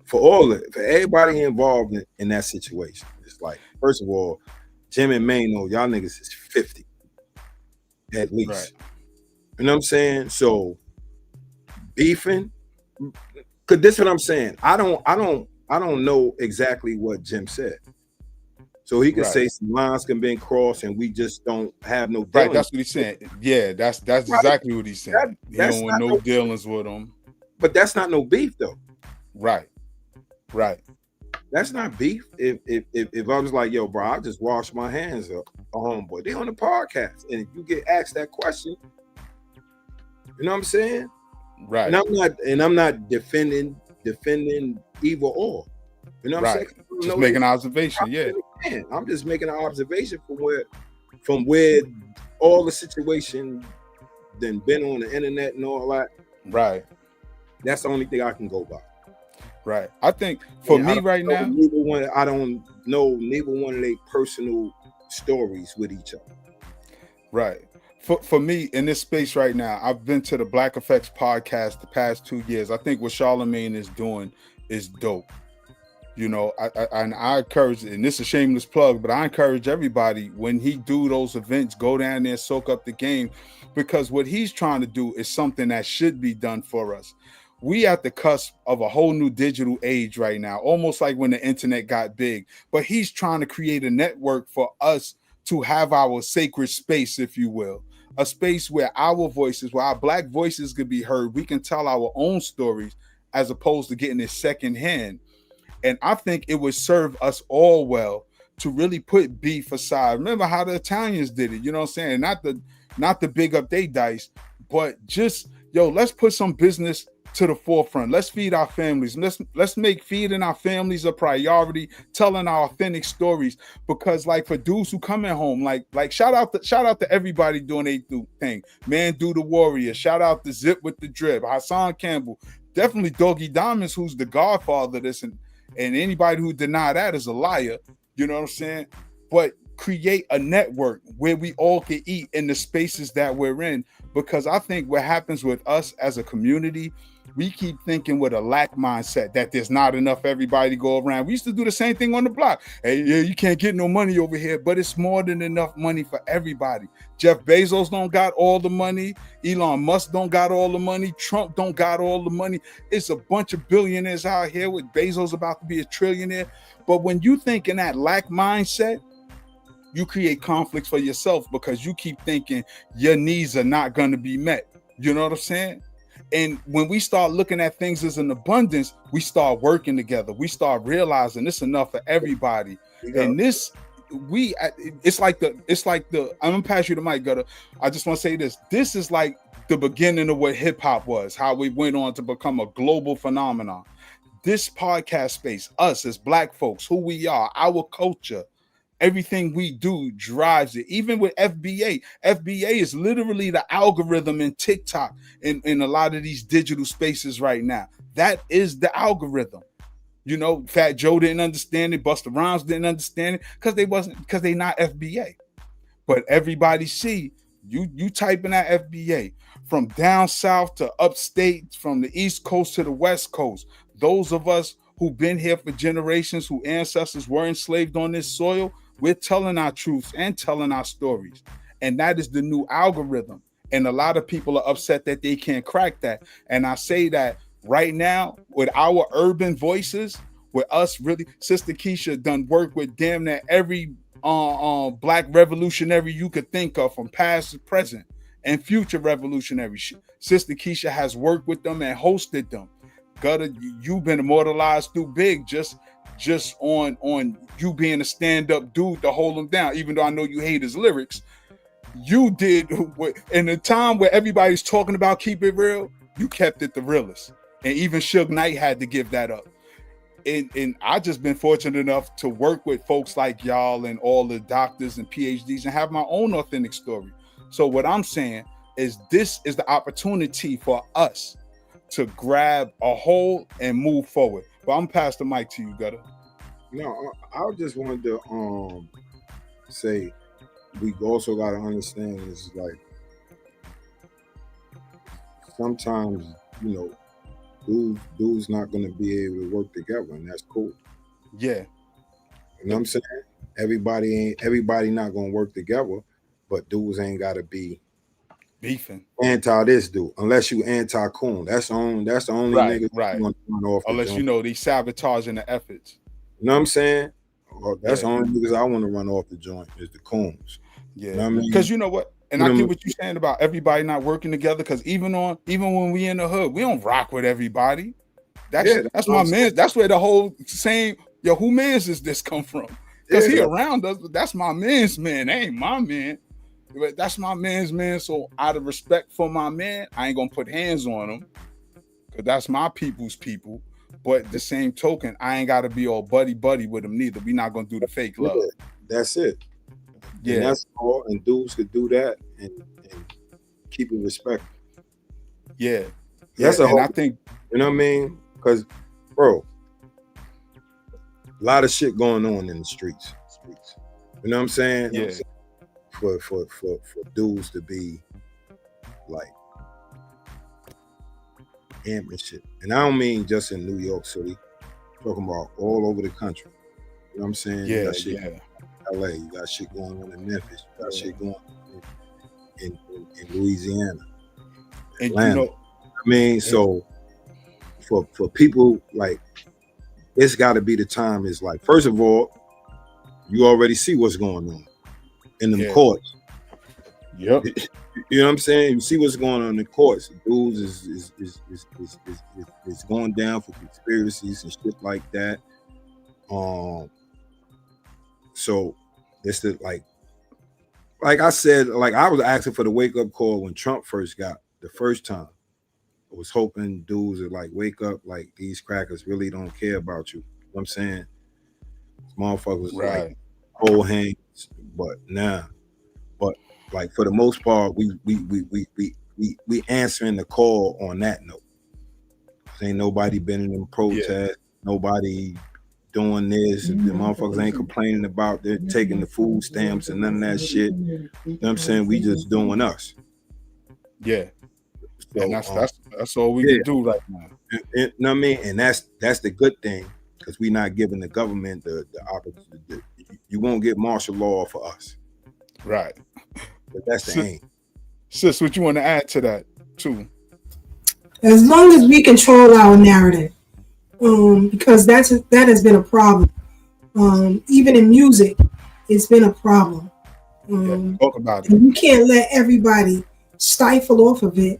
for everybody involved in that situation, it's like, first of all, Jim and Mano, y'all niggas is 50 at least. Right. You know what I'm saying? So beefing, cause this is what I'm saying. I don't know exactly what Jim said. So he could say some lines can be crossed, and we just don't have no dealings. Right, that's what he's saying. Yeah, that's exactly what he's saying. He don't want no dealings with him. But that's not no beef, though. Right. That's not beef. If I was like, yo, bro, I just washed my hands up, homeboy. They on the podcast, and if you get asked that question, you know what I'm saying? Right. And I'm not defending either or. You know what I'm saying? Just making an observation, I'm just making an observation from where all the situation then been on the internet and all that. Right. That's the only thing I can go by. Right. I think for me right now, I don't know neither one of their personal stories with each other. Right. For me in this space right now, I've been to the Black Effects podcast the past 2 years. I think what Charlamagne is doing is dope. You know, I encourage, and this is a shameless plug, but I encourage everybody when he do those events, go down there, soak up the game, because what he's trying to do is something that should be done for us. We at the cusp of a whole new digital age right now, almost like when the internet got big, but he's trying to create a network for us to have our sacred space, if you will, a space where our voices, where our Black voices could be heard. We can tell our own stories as opposed to getting it secondhand. And I think it would serve us all well to really put beef aside. Remember how the Italians did it, you know what I'm saying? Not the big up they dice, but just, let's put some business to the forefront. Let's feed our families. Let's make feeding our families a priority, telling our authentic stories. Because like for dudes who coming home, like shout out to everybody doing their thing. Man, do the warrior. Shout out to Zip with the drip. Hassan Campbell. Definitely Doggy Diamonds, who's the godfather of this, and anybody who deny that is a liar. You know what I'm saying? But create a network where we all can eat in the spaces that we're in, because I think what happens with us as a community, we keep thinking with a lack mindset that there's not enough everybody to go around. We used to do the same thing on the block. Hey, yeah, you can't get no money over here, but it's more than enough money for everybody. Jeff Bezos don't got all the money. Elon Musk don't got all the money. Trump don't got all the money. It's a bunch of billionaires out here with Bezos about to be a trillionaire. But when you think in that lack mindset, you create conflicts for yourself because you keep thinking your needs are not going to be met. You know what I'm saying? And when we start looking at things as an abundance, we start working together. We start realizing it's enough for everybody. Yeah. And it's like the, I'm gonna pass you the mic, Gutter. I just want to say this. This is like the beginning of what hip hop was, how we went on to become a global phenomenon. This podcast space, us as Black folks, who we are, our culture, everything we do drives it. Even with FBA is literally the algorithm in TikTok in a lot of these digital spaces right now. That is the algorithm. You know, Fat Joe didn't understand it. Busta Rhymes didn't understand it because they not FBA. But everybody see you type in that FBA from down south to upstate, from the East Coast to the West Coast. Those of us who've been here for generations, whose ancestors were enslaved on this soil, we're telling our truths and telling our stories. And that is the new algorithm. And a lot of people are upset that they can't crack that. And I say that right now with our urban voices, with us really, Sister Keisha done work with damn near every Black revolutionary you could think of, from past to present and future revolutionary. Sister Keisha has worked with them and hosted them. Gutter, you've been immortalized through Big just on you being a stand-up dude to hold him down. Even though I know you hate his lyrics, you did in a time where everybody's talking about keep it real, you kept it the realest. And even Suge Knight had to give that up. And I just been fortunate enough to work with folks like y'all and all the doctors and PhDs and have my own authentic story. So what I'm saying is this is the opportunity for us to grab a hold and move forward. But I'm pass the mic to you, Gutter. No, I just wanted to say we also got to understand is like sometimes, you know, dudes not going to be able to work together, and that's cool. Yeah. You know what I'm saying? Everybody not going to work together, but dudes ain't got to be beefing anti this dude unless you anti Coon. That's the only nigga right. Run off unless you know they sabotaging the efforts. You know what I'm saying? Well, that's the only niggas I want to run off the joint is the Coons. Yeah, you know what I mean? Because you know what, and I get what you're saying about everybody not working together. Because even when we in the hood, we don't rock with everybody. That's my man. That's where the whole saying, yo, who man's is this come from? Because he around us, but that's my man's man. That ain't my man. But that's my man's man. So out of respect for my man, I ain't gonna put hands on him because that's my people's people. But the same token, I ain't gotta be all buddy with him neither. We not gonna do the fake love. Yeah, that's it. Yeah, and that's all. And dudes could do that and keep it respectful. Yeah, that's and I think, you know what I mean? Because, bro, a lot of shit going on in the streets. You know what I'm saying? Yeah. For dudes to be like amping shit. And I don't mean just in New York City. I'm talking about all over the country. You know what I'm saying? Yeah, you got shit in LA, you got shit going on in Memphis, you got shit going on in Louisiana. And Atlanta. you know, I mean, so for people like it's gotta be the time is like, first of all, you already see what's going on in them courts. Yep. You know what I'm saying? You see what's going on in the courts. Dudes is going down for conspiracies and shit like that. So it's the like I said, like I was asking for the wake up call when Trump first got the first time. I was hoping dudes would like wake up, like these crackers really don't care about you. You know what I'm saying? Motherfuckers like whole hands, but nah. But like for the most part, we answering the call on that note. Ain't nobody been in them protests, nobody doing this. The motherfuckers ain't complaining about they're taking the food stamps and none of that shit. You know what I'm saying? We just doing us. Yeah. So, and that's all we can do right now. You know what I mean? And that's the good thing, because we're not giving the government the opportunity. You won't get martial law for us. Right. But that's the aim. Sis, what you want to add to that too? As long as we control our narrative, because that has been a problem. Even in music, it's been a problem. Talk about it. You can't let everybody stifle off of it,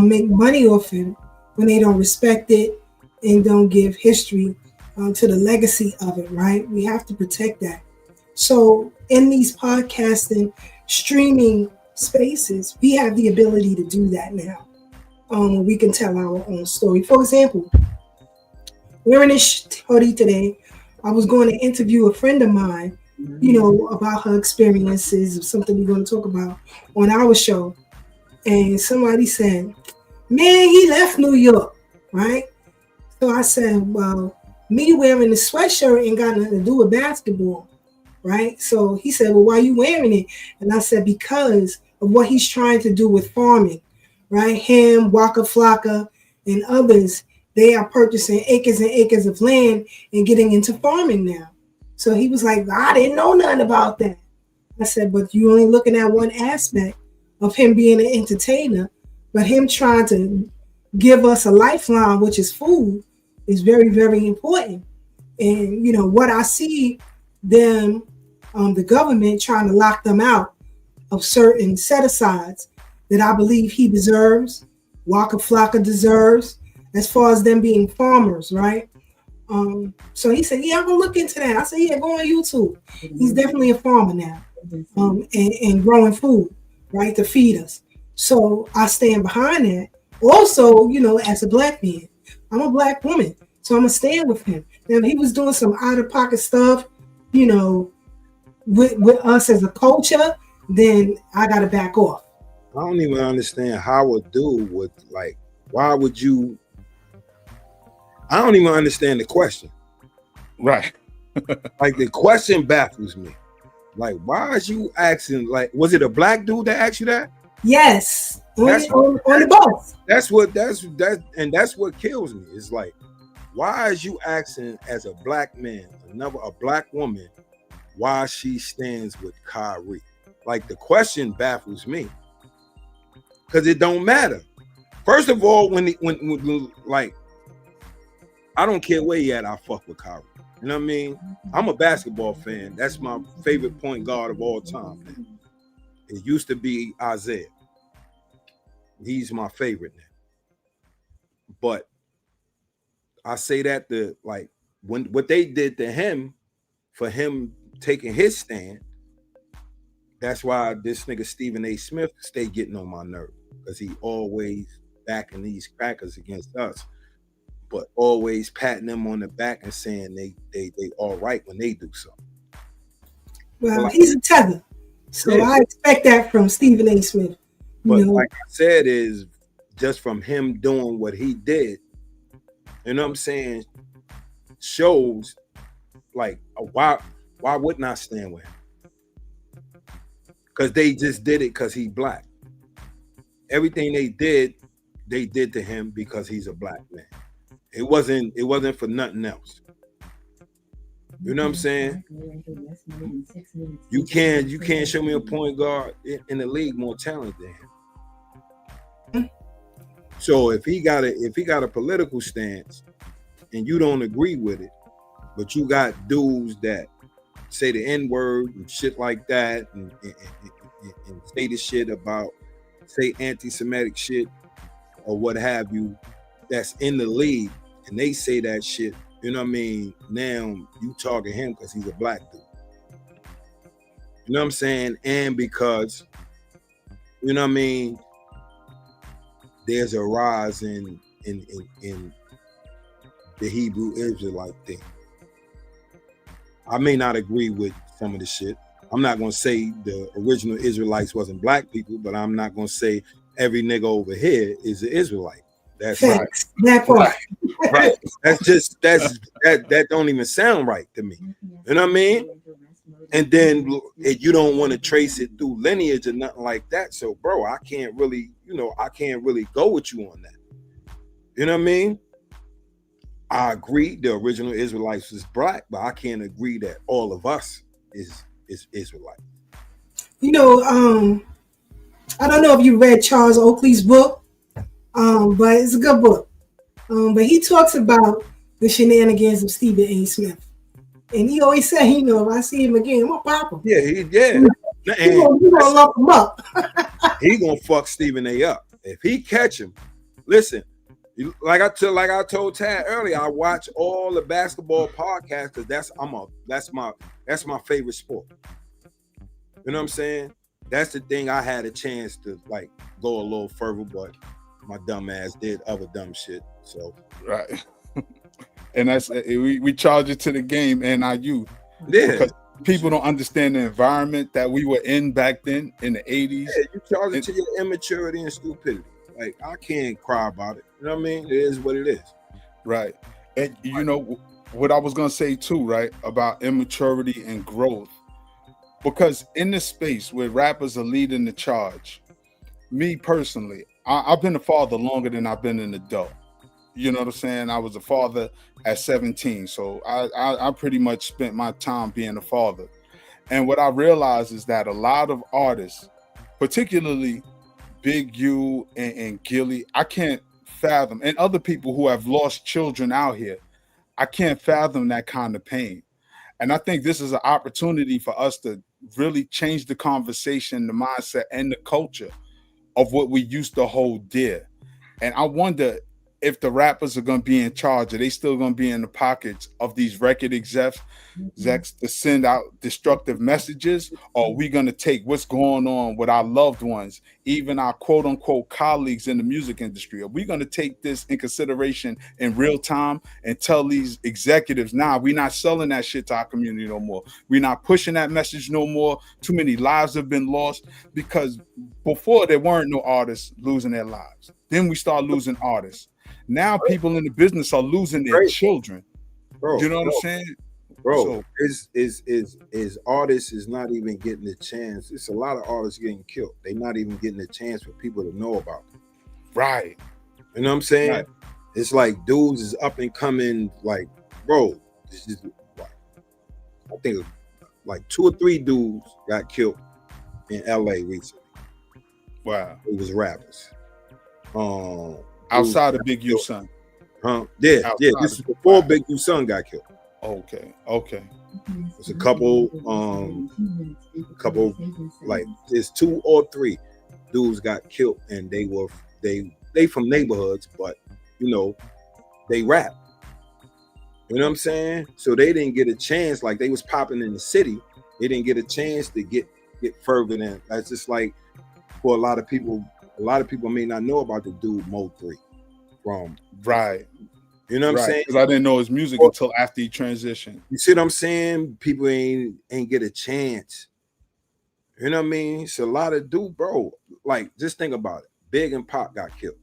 make money off it when they don't respect it and don't give history to the legacy of it, right? We have to protect that. So in these podcasting, streaming spaces, we have the ability to do that now. We can tell our own story. For example, wearing this hoodie today, I was going to interview a friend of mine, about her experiences of something we're going to talk about on our show. And somebody said, man, he left New York, right? So I said, well, me wearing the sweatshirt ain't got nothing to do with basketball, right? So he said, well, why are you wearing it? And I said, because of what he's trying to do with farming, right? Him, Waka Flocka, and others, they are purchasing acres and acres of land and getting into farming now. So he was like, I didn't know nothing about that. I said, but you only looking at one aspect of him being an entertainer, but him trying to give us a lifeline, which is food, is very, very important. And, what I see them, the government trying to lock them out of certain set-asides that I believe he deserves, Waka Flocka deserves, as far as them being farmers, right? So he said, yeah, I'm going to look into that. I said, yeah, go on YouTube. He's definitely a farmer now, and growing food, right, to feed us. So I stand behind that. Also, as a black man, I'm a black woman, so I'm going to stand with him. Now, if he was doing some out-of-pocket stuff, with us as a culture, then I got to back off. I don't even understand how a dude would, like, why would you? I don't even understand the question. Right. Like, the question baffles me. Like, why is you asking? Like, was it a black dude that asked you that? Yes. On the bus. That's what kills me. It's like, why is you asking as a black man, a black woman, why she stands with Kyrie? Like, the question baffles me. Because it don't matter. First of all, when like, I don't care where he at, I fuck with Kyrie. You know what I mean? I'm a basketball fan. That's my favorite point guard of all time, man. It used to be Isaiah. He's my favorite now. But I say that when what they did to him, for him taking his stand, that's why this nigga Stephen A. Smith stay getting on my nerve, because he always backing these crackers against us, but always patting them on the back and saying they all right when they do something. Well, he's a tether, so yeah. I expect that from Stephen A. Smith. But like I said, is just from him doing what he did, you know what I'm saying, shows like why wouldn't I stand with him? Because they just did it because he's black. Everything they did to him because he's a black man. It wasn't for nothing else. You know what I'm saying? You can't show me a point guard in the league more talented than him. So if he got a political stance and you don't agree with it, but you got dudes that say the N-word and shit like that, and say the shit about, say anti-Semitic shit or what have you, that's in the league, and they say that shit, you know what I mean? Now you target him because he's a black dude. You know what I'm saying? And because, you know what I mean, there's a rise in the Hebrew Israelite thing. I may not agree with some of the shit. I'm not gonna say the original Israelites wasn't black people, but I'm not gonna say every nigga over here is an Israelite. That's right. That part. Right. That don't even sound right to me. You know what I mean? And then you don't want to trace it through lineage or nothing like that. So, bro, I can't really go with you on that. You know what I mean? I agree the original Israelites was black, but I can't agree that all of us is Israelite. You know, I don't know if you read Charles Oakley's book, but it's a good book. But he talks about the shenanigans of Stephen A. Smith. And he always say, you know, if I see him again, I'm gonna pop him. Yeah, He gonna lump him up. He gonna fuck Stephen A. up. If he catch him, listen, like I told Tad earlier, I watch all the basketball podcasts because that's my favorite sport. You know what I'm saying? That's the thing. I had a chance to like go a little further, but my dumb ass did other dumb shit. So right. And that's we charge it to the game and our youth. Yeah. Because people don't understand the environment that we were in back then in the 80s. Yeah, you charge it to your immaturity and stupidity. Like, I can't cry about it. You know what I mean? It is what it is. Right. And you know what I was gonna say too, right? About immaturity and growth. Because in this space where rappers are leading the charge, me personally, I've been a father longer than I've been an adult. You know what I'm saying? I was a father at 17. So I pretty much spent my time being a father. And what I realized is that a lot of artists, particularly Big U and Gilly, I can't fathom, and other people who have lost children out here, I can't fathom that kind of pain. And I think this is an opportunity for us to really change the conversation, the mindset, and the culture of what we used to hold dear. And I wonder if the rappers are going to be in charge, are they still going to be in the pockets of these record execs to send out destructive messages? Or are we going to take what's going on with our loved ones, even our quote unquote colleagues in the music industry? Are we going to take this in consideration in real time and tell these executives, nah, we're not selling that shit to our community no more. We're not pushing that message no more. Too many lives have been lost, because before there weren't no artists losing their lives. Then we start losing artists. Now people in the business are losing their children. Bro, you know what I'm saying? Bro, is artists is not even getting the chance. It's a lot of artists getting killed. They're not even getting the chance for people to know about them. Right. You know what I'm saying? Right. It's like dudes is up and coming, like, bro, this is like, I think like 2 or 3 dudes got killed in LA recently. Wow. It was rappers. Outside of Big U's son. Yeah. This is before Big U's son got killed. Okay. There's a couple, like there's 2 or 3 dudes got killed, and they from neighborhoods, but you know, they rap. You know what I'm saying? So they didn't get a chance, like they was popping in the city. They didn't get a chance to get further than that's just like for a lot of people may not know about the dude Mo 3 from right. You know what I'm saying? Because I didn't know his music until after he transitioned. You see what I'm saying? People ain't get a chance. You know what I mean? It's a lot of dude, bro. Like, just think about it. Big and Pop got killed.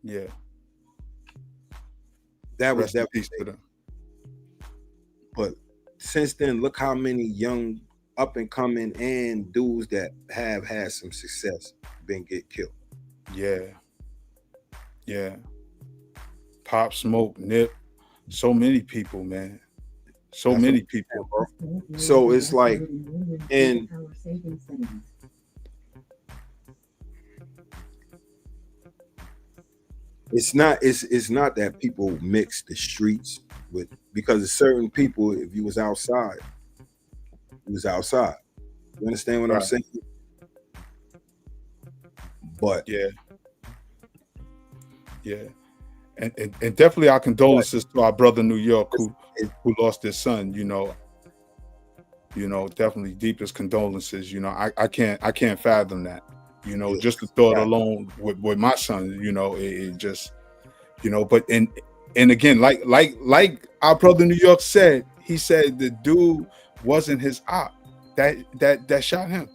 Yeah. That was devastating. But since then, look how many young up and coming and dudes that have had some success get killed. Yeah. Pop Smoke, Nip, so many people, man. So many people, bro. So it's like, and it's not that people mix the streets with, because certain people, if you was outside, you was outside. You understand what I'm saying? But yeah. And definitely our condolences to our brother New York who lost his son, you know, definitely deepest condolences. You know, I can't fathom that. You know, just the thought alone with my son, you know, it just, you know, but and again, like our brother New York said, he said the dude wasn't his op that shot him.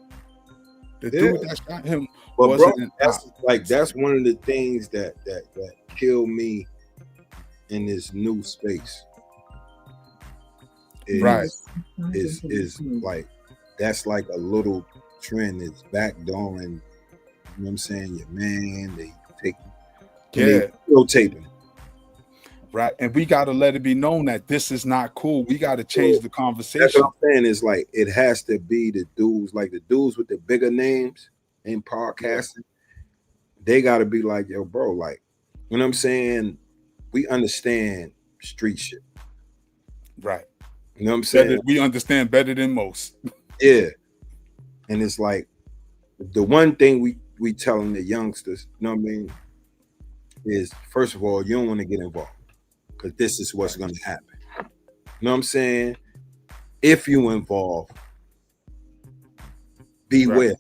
The dude that shot him wasn't an op. That's one of the things that killed me in this new space. Is like that's like a little trend that's backdooring. You know what I'm saying? Your man, they taping. Right, and we got to let it be known that this is not cool. We got to change the conversation. That's what I'm saying. Is like it has to be the dudes, like the dudes with the bigger names in podcasting. They got to be like, yo, bro, like, you know what I'm saying? We understand street shit, right? You know what I'm saying? We understand better than most. Yeah, and it's like the one thing we telling the youngsters, you know what I mean, is first of all, you don't want to get involved because this is what's going to happen. You know what I'm saying? If you involve, beware. Right.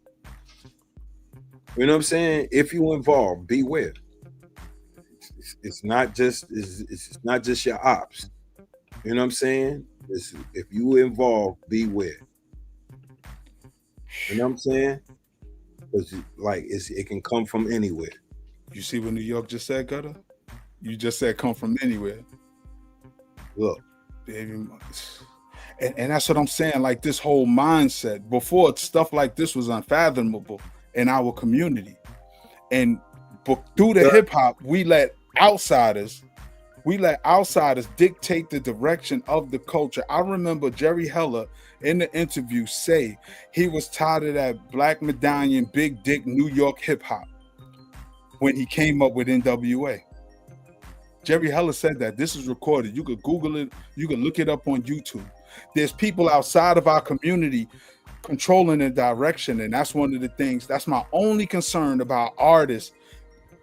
You know what I'm saying? If you involve, beware. It's not just your ops. You know what I'm saying? If you involve, beware. You know what I'm saying? Because it can come from anywhere. You see what New York just said, Gutter? You just said come from anywhere. Look, baby, and that's what I'm saying. Like this whole mindset before, stuff like this was unfathomable in our community, but through the hip hop, we let outsiders dictate the direction of the culture. I remember Jerry Heller in the interview say he was tired of that black medallion, big dick New York hip hop when he came up with NWA. Jerry Heller said that. This is recorded. You could Google it. You can look it up on YouTube. There's people outside of our community controlling the direction, and that's one of the things. That's my only concern about artists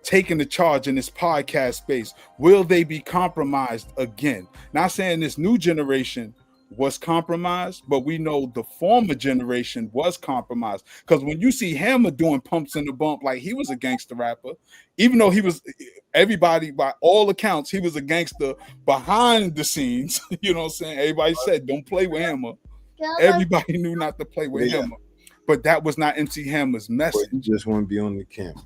taking the charge in this podcast space. Will they be compromised again? Not saying this new generation was compromised, but we know the former generation was compromised. Because when you see Hammer doing Pumps in the Bump, like he was a gangster rapper, even though he was, everybody, by all accounts, he was a gangster behind the scenes. You know what I'm saying? Everybody said, don't play with Hammer. Everybody knew not to play with Hammer. But that was not MC Hammer's message. He just want to be on the camera.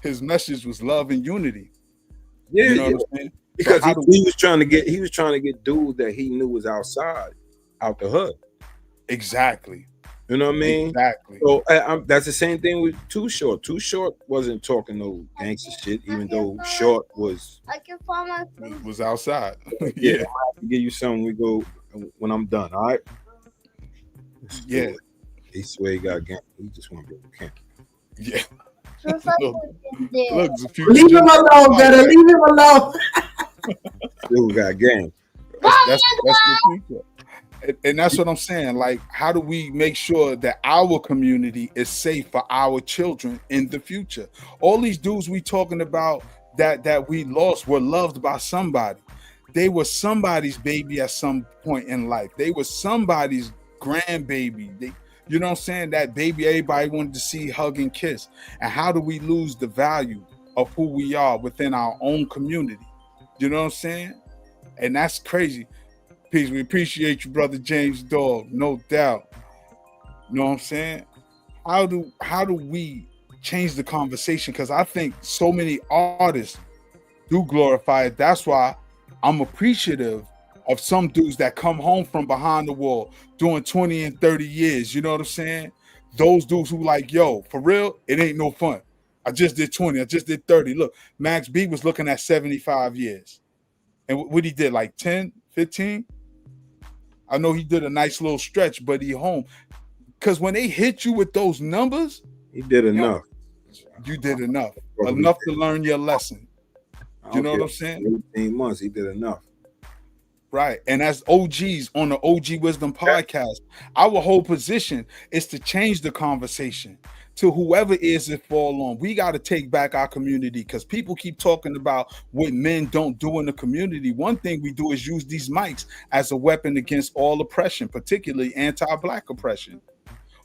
His message was love and unity. Yeah, you know what I'm saying? Because he was trying to get dudes that he knew was outside, out the hood. Exactly. You know what I mean? Exactly. So that's the same thing with Too Short. Too Short wasn't talking no gangster shit, even though Short was outside. Yeah, I'll give you something. We go when I'm done. All right. Yeah. He swear he got game. He just want to be on the camera. Yeah. Leave him alone, better leave him alone. Still got game. That's the future. And that's what I'm saying. Like, how do we make sure that our community is safe for our children in the future? All these dudes we talking about that we lost were loved by somebody. They were somebody's baby at some point in life. They were somebody's grandbaby. You know what I'm saying? That baby everybody wanted to see, hug, and kiss. And how do we lose the value of who we are within our own community? You know what I'm saying? And that's crazy. Peace. We appreciate you, brother James Dog, no doubt. You know what I'm saying? How do we change the conversation? Because I think so many artists do glorify it. That's why I'm appreciative of some dudes that come home from behind the wall doing 20 and 30 years. You know what I'm saying? Those dudes who like, yo, for real, it ain't no fun. I just did 20. I just did 30. Look, Max B was looking at 75 years. And what he did, like 10, 15? I know he did a nice little stretch, but he home. Because when they hit you with those numbers, he did enough. You did enough. Enough to learn your lesson. You know what I'm saying? 18 months, he did enough. Right. And as OGs on the OG Wisdom podcast, our whole position is to change the conversation to whoever is it fall on. We got to take back our community because people keep talking about what men don't do in the community. One thing we do is use these mics as a weapon against all oppression, particularly anti-Black oppression.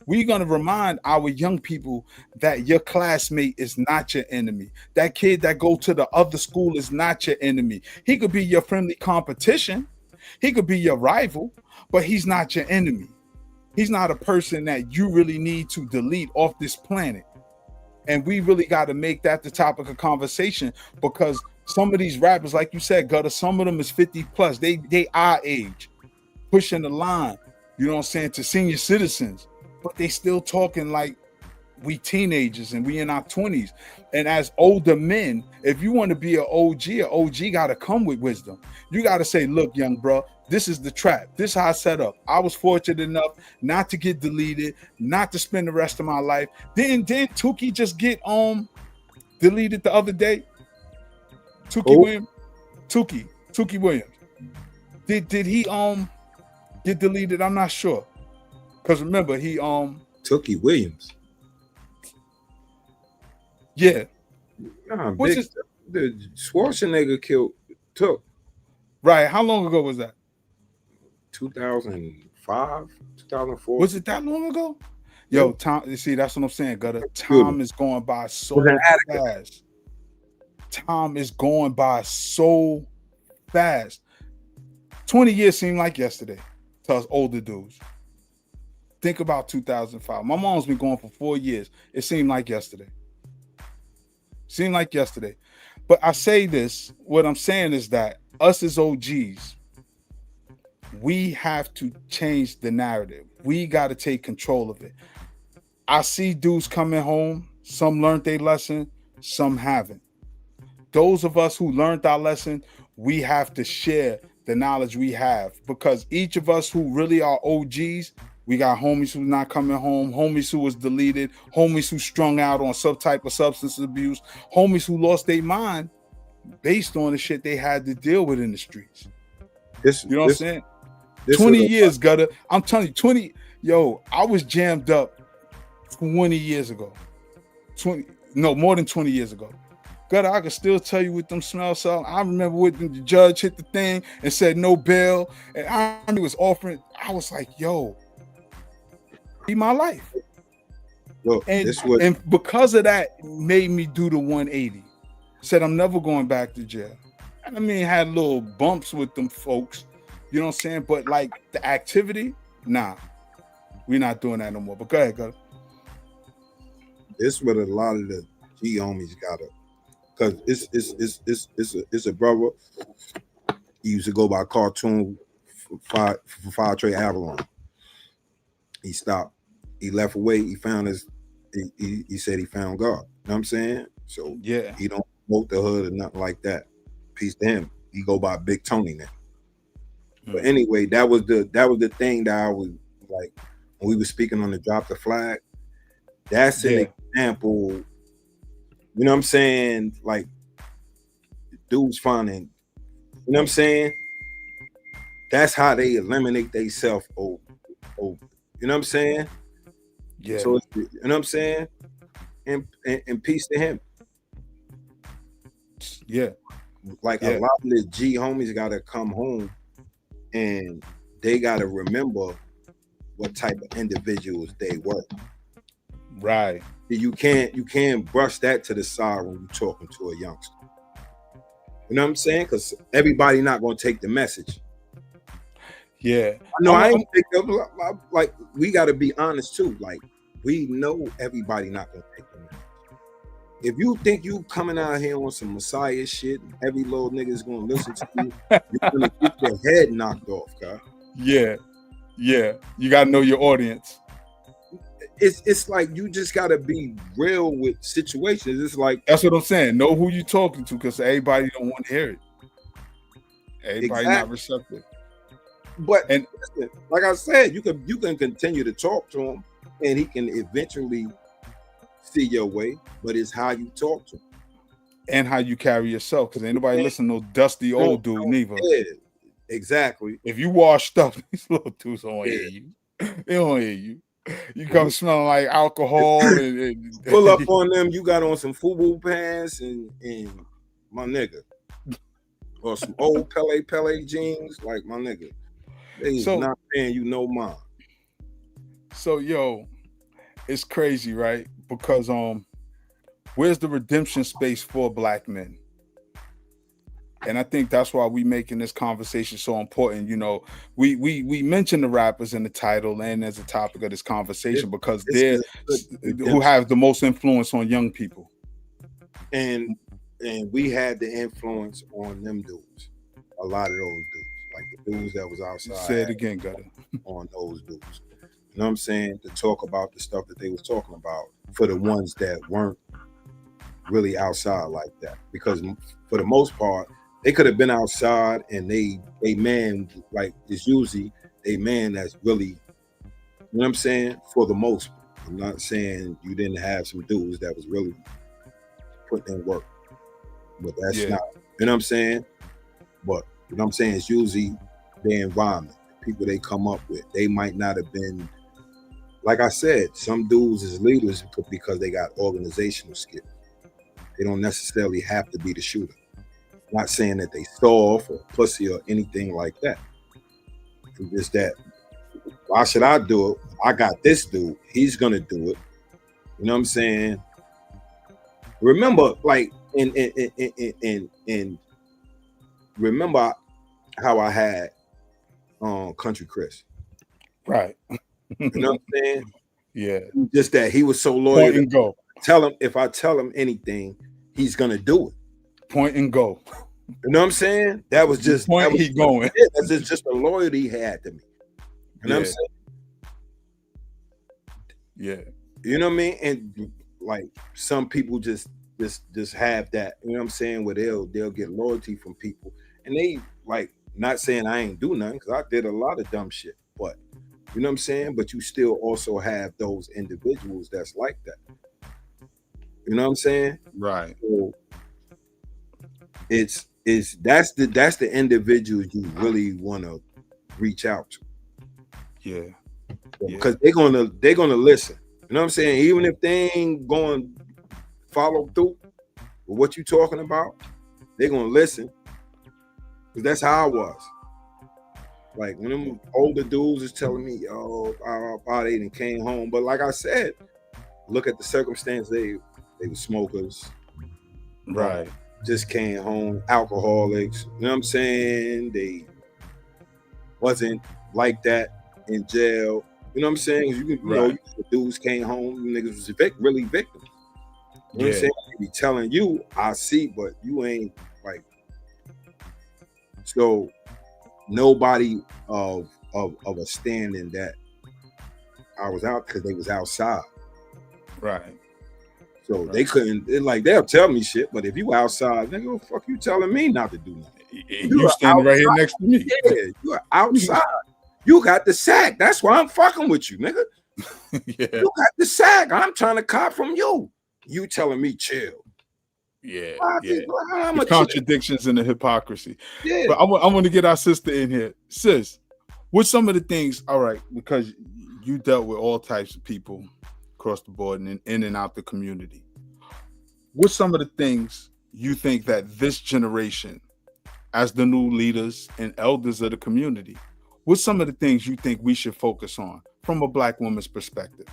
We're going to remind our young people that your classmate is not your enemy. That kid that go to the other school is not your enemy. He could be your friendly competition. He could be your rival, but he's not your enemy. He's not a person that you really need to delete off this planet. And we really got to make that the topic of conversation, because some of these rappers, like you said, Gutter, some of them is 50 plus. They our age, pushing the line, you know what I'm saying, to senior citizens, but they still talking like we teenagers and we in our 20s. And as older men, if you want to be an OG got to come with wisdom. You got to say, look, young bro, this is the trap. This is how I set up. I was fortunate enough not to get deleted, not to spend the rest of my life. Didn't Tukey just get deleted the other day? Tukey Williams. Did he get deleted? I'm not sure. Because remember, he Tukey Williams. Yeah. Nah, the Schwarzenegger killed Took. Right. How long ago was that? 2005, 2004. Was it that long ago? Yo, time. You see, that's what I'm saying, Gutter. Time is going by so fast. Time is going by so fast. 20 years seem like yesterday to us older dudes. Think about 2005. My mom's been going for 4 years. It seemed like yesterday. But I say this, what I'm saying is that us as OGs, we have to change the narrative. We got to take control of it. I see dudes coming home. Some learned their lesson, some haven't. Those of us who learned our lesson, we have to share the knowledge we have, because each of us who really are OGs, we got homies who not coming home, homies who was deleted, homies who strung out on some type of substance abuse, homies who lost their mind based on the shit they had to deal with in the streets. You know what I'm saying? 20 years, Gutter. I'm telling you, 20. Yo, I was jammed up 20 years ago. More than 20 years ago. Gutter, I can still tell you what them smells so. I remember when the judge hit the thing and said no bail, and I was offering. I was like, yo, be my life. Look, and because of that, made me do the 180. Said I'm never going back to jail. I mean, had little bumps with them folks, you know what I'm saying? But like the activity, nah, we're not doing that no more. But go ahead, go. This what a lot of the G homies got to, because it's a brother. He used to go by Cartoon Fire Trey Avalon. He stopped. He left away. He found he said he found God. You know what I'm saying? So yeah, he don't smoke the hood or nothing like that. Peace to him. He go by Big Tony now. But anyway, that was the thing that I was like, when we were speaking on the Drop the Flag. That's an example. You know what I'm saying? Like dudes finding, you know what I'm saying? That's how they eliminate themselves. You know what I'm saying? Yeah. So you know what I'm saying? And peace to him. Yeah. Like a lot of the G homies gotta come home and they gotta remember what type of individuals they were. Right. You can't brush that to the side when you're talking to a youngster. You know what I'm saying? Because everybody not gonna take the message. Yeah. No, I ain't picked up. Like we gotta be honest too. Like we know everybody not gonna take the message. If you think you coming out here on some Messiah shit, every little nigga is gonna listen to you, you're gonna get your head knocked off, guy. Yeah. You gotta know your audience. It's like you just gotta be real with situations. It's like that's what I'm saying. Know who you talking to, because everybody don't want to hear it. Everybody not receptive. But listen, like I said, you can continue to talk to him, and he can eventually see your way. But it's how you talk to him and how you carry yourself. Because ain't nobody listen to no dusty old dude neither. Yeah, exactly. If you washed up, these little dudes don't hear you. They don't hear you. You come smelling like alcohol and pull up on them. You got on some FUBU pants and my nigga, or some old Pele jeans, like my nigga. They not paying you no mind. So yo, it's crazy, right? Because where's the redemption space for black men? And I think that's why we making this conversation so important. You know, we mention the rappers in the title and as a topic of this conversation because they're who have the most influence on young people. And we had the influence on them dudes. A lot of those dudes. Like the dudes that was outside. Say it again, Gutter. On those dudes. You know what I'm saying? To talk about the stuff that they was talking about for the ones that weren't really outside like that. Because for the most part, they could have been outside and a man, like it's usually a man that's really, you know what I'm saying? For the most part. I'm not saying you didn't have some dudes that was really putting in work. But that's not, you know what I'm saying? But you know what I'm saying? It's usually their environment, the people they come up with. They might not have been, like I said, some dudes is leaders because they got organizational skills. They don't necessarily have to be the shooter. Not saying that they soft or pussy or anything like that. It's just that, why should I do it? I got this dude. He's gonna do it. You know what I'm saying? Remember, like, in remember how I had Country Chris. Right. You know what I'm saying? Yeah. Just that he was so loyal. Point and go. Tell him, if I tell him anything, he's gonna do it. Point and go. You know what I'm saying? That was just point. That was, he going. That's just the loyalty he had to me. You know what I'm saying? Yeah. You know what I mean? And like some people just have that. You know what I'm saying? Where they'll get loyalty from people, and they like not saying I ain't do nothing because I did a lot of dumb shit, but you know what I'm saying? But you still also have those individuals that's like that. You know what I'm saying? Right. So that's the individuals you really want to reach out to. Yeah. Because they're gonna listen. You know what I'm saying? Even if they ain't going to follow through with what you talking about, they're gonna listen. Because that's how I was. Like when them older dudes is telling me, "Oh, they done came home," but like I said, look at the circumstance. They were smokers, right? Just came home, alcoholics. You know what I'm saying? They wasn't like that in jail. You know what I'm saying? You know, dudes came home, niggas was really victims. You know what I'm saying? They be telling you, I see, but you ain't like. So nobody of a standing that I was out because they was outside. Right. So they couldn't, they'll tell me shit, but if you outside, nigga, what the fuck you telling me not to do nothing? You standing right here next to me. Yeah, you are outside. You got the sack. That's why I'm fucking with you, nigga. Yeah. You got the sack. I'm trying to cop from you. You telling me chill. Yeah. The contradictions and the hypocrisy. Yeah. But I want to get our sister in here. Sis, what's some of the things, all right, because you dealt with all types of people across the board and in and out the community. What's some of the things you think that this generation, as the new leaders and elders of the community, what's some of the things you think we should focus on from a Black woman's perspective?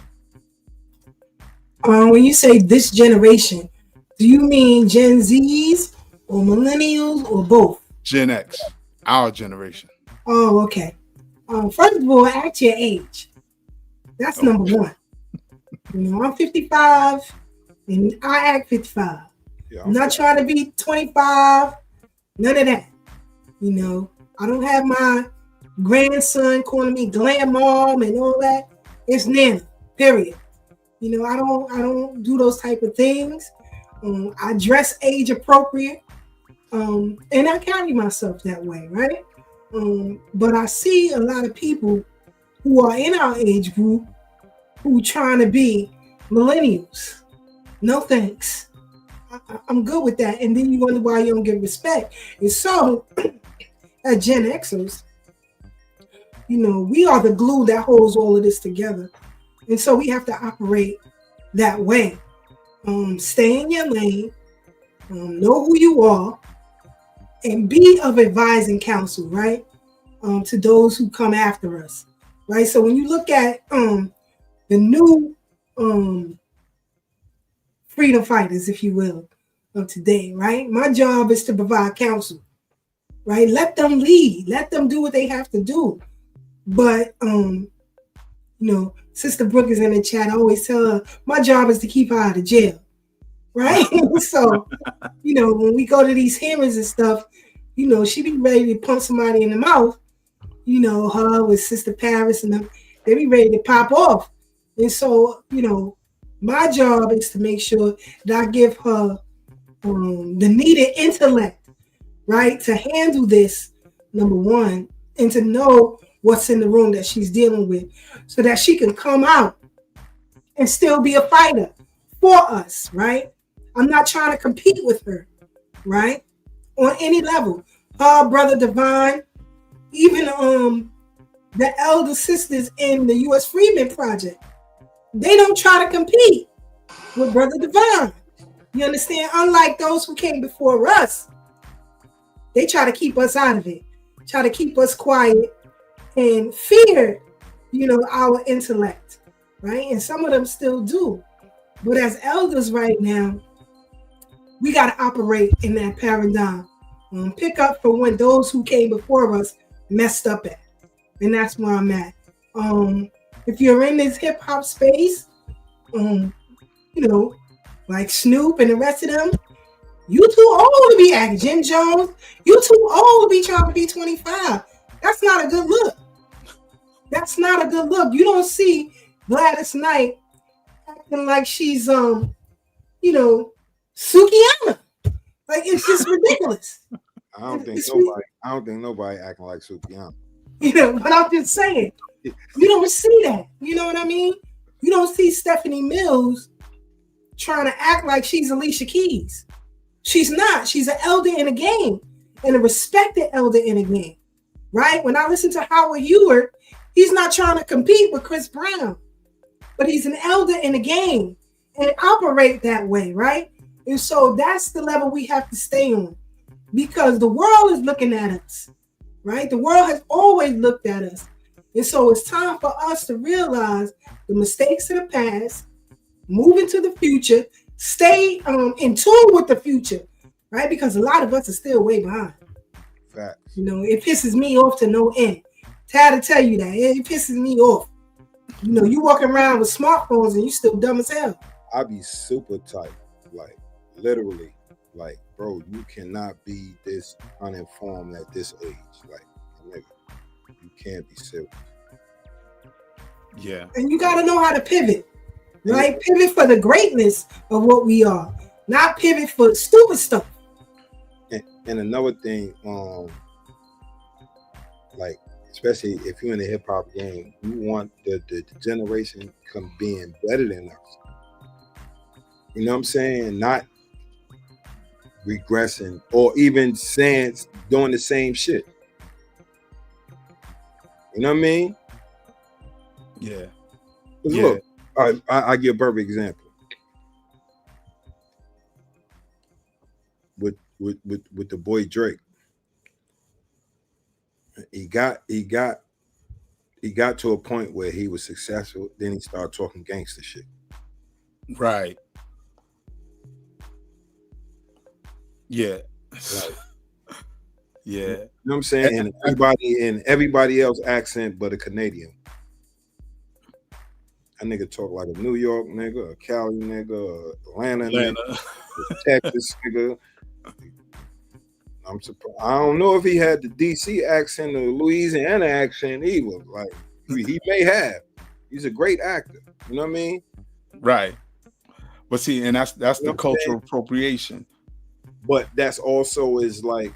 When you say this generation, do you mean Gen Zs or millennials or both? Gen X, our generation. Oh, okay. First of all, act your age. That's number one. You know, I'm 55 and I act 55. Yeah, I'm not trying to be 25, none of that. You know, I don't have my grandson calling me glam mom and all that. It's Nana, period. You know, I don't do those type of things. I dress age appropriate, and I carry myself that way, right? But I see a lot of people who are in our age group who trying to be millennials. No thanks. I'm good with that. And then you wonder why you don't get respect. And so, at Gen Xers, you know, we are the glue that holds all of this together. And so we have to operate that way. Stay in your lane, know who you are, and be of advising counsel, right? To those who come after us, right? So when you look at the new freedom fighters, if you will, of today, right? My job is to provide counsel, right? Let them lead, let them do what they have to do. But Sister Brooke is in the chat. I always tell her my job is to keep her out of jail, right? So, when we go to these hearings and stuff, she be ready to punch somebody in the mouth. Her with Sister Paris and them, they be ready to pop off. And so, my job is to make sure that I give her the needed intellect, right, to handle this, number one, and to know what's in the room that she's dealing with so that she can come out and still be a fighter for us, right? I'm not trying to compete with her, right, on any level. Her brother Divine, even the elder sisters in the U.S. Freedmen Project, they don't try to compete with Brother Divine. You understand? Unlike those who came before us, they try to keep us out of it, try to keep us quiet and fear, our intellect, right? And some of them still do. But as elders right now, we got to operate in that paradigm. Pick up from when those who came before us messed up at. And that's where I'm at. If you're in this hip hop space, like Snoop and the rest of them, you too old to be acting. Jim Jones, you too old to be trying to be 25. That's not a good look. That's not a good look. You don't see Gladys Knight acting like she's Sukiyama. Like, it's just ridiculous. I don't think nobody acting like Sukiyama. But I'm just saying, you don't see that. You know what I mean? You don't see Stephanie Mills trying to act like she's Alicia Keys. She's not. She's an elder in the game, and a respected elder in the game, right? When I listen to Howard Heward, he's not trying to compete with Chris Brown, but he's an elder in the game and operate that way, right? And so that's the level we have to stay on, because the world is looking at us, right? The world has always looked at us. And so it's time for us to realize the mistakes of the past, move into the future, stay in tune with the future, right? Because a lot of us are still way behind. Facts. It pisses me off to no end. Tired to tell you that. It pisses me off. You walking around with smartphones and you still dumb as hell. I be super tight, like literally, like, bro, you cannot be this uninformed at this age. Like, nigga, you can't be serious. Yeah. And you got to know how to pivot, right? Pivot for the greatness of what we are, not pivot for stupid stuff. And another thing, like, especially if you're in the hip hop game, you want the generation come being better than us. You know what I'm saying? Not regressing or even saying doing the same shit. You know what I mean? Yeah. Look, I give a perfect example. With the boy Drake. He got to a point where he was successful, then he started talking gangster shit. Right. Yeah. Right. Yeah. You know what I'm saying? And everybody else accent but a Canadian. That nigga talk like a New York nigga, a Cali nigga, a Atlanta. Nigga, a Texas nigga. I'm surprised. I don't know if he had the DC accent or Louisiana accent either. Like, he may have. He's a great actor. You know what I mean? Right. But see, and that's the cultural appropriation. But that's also is like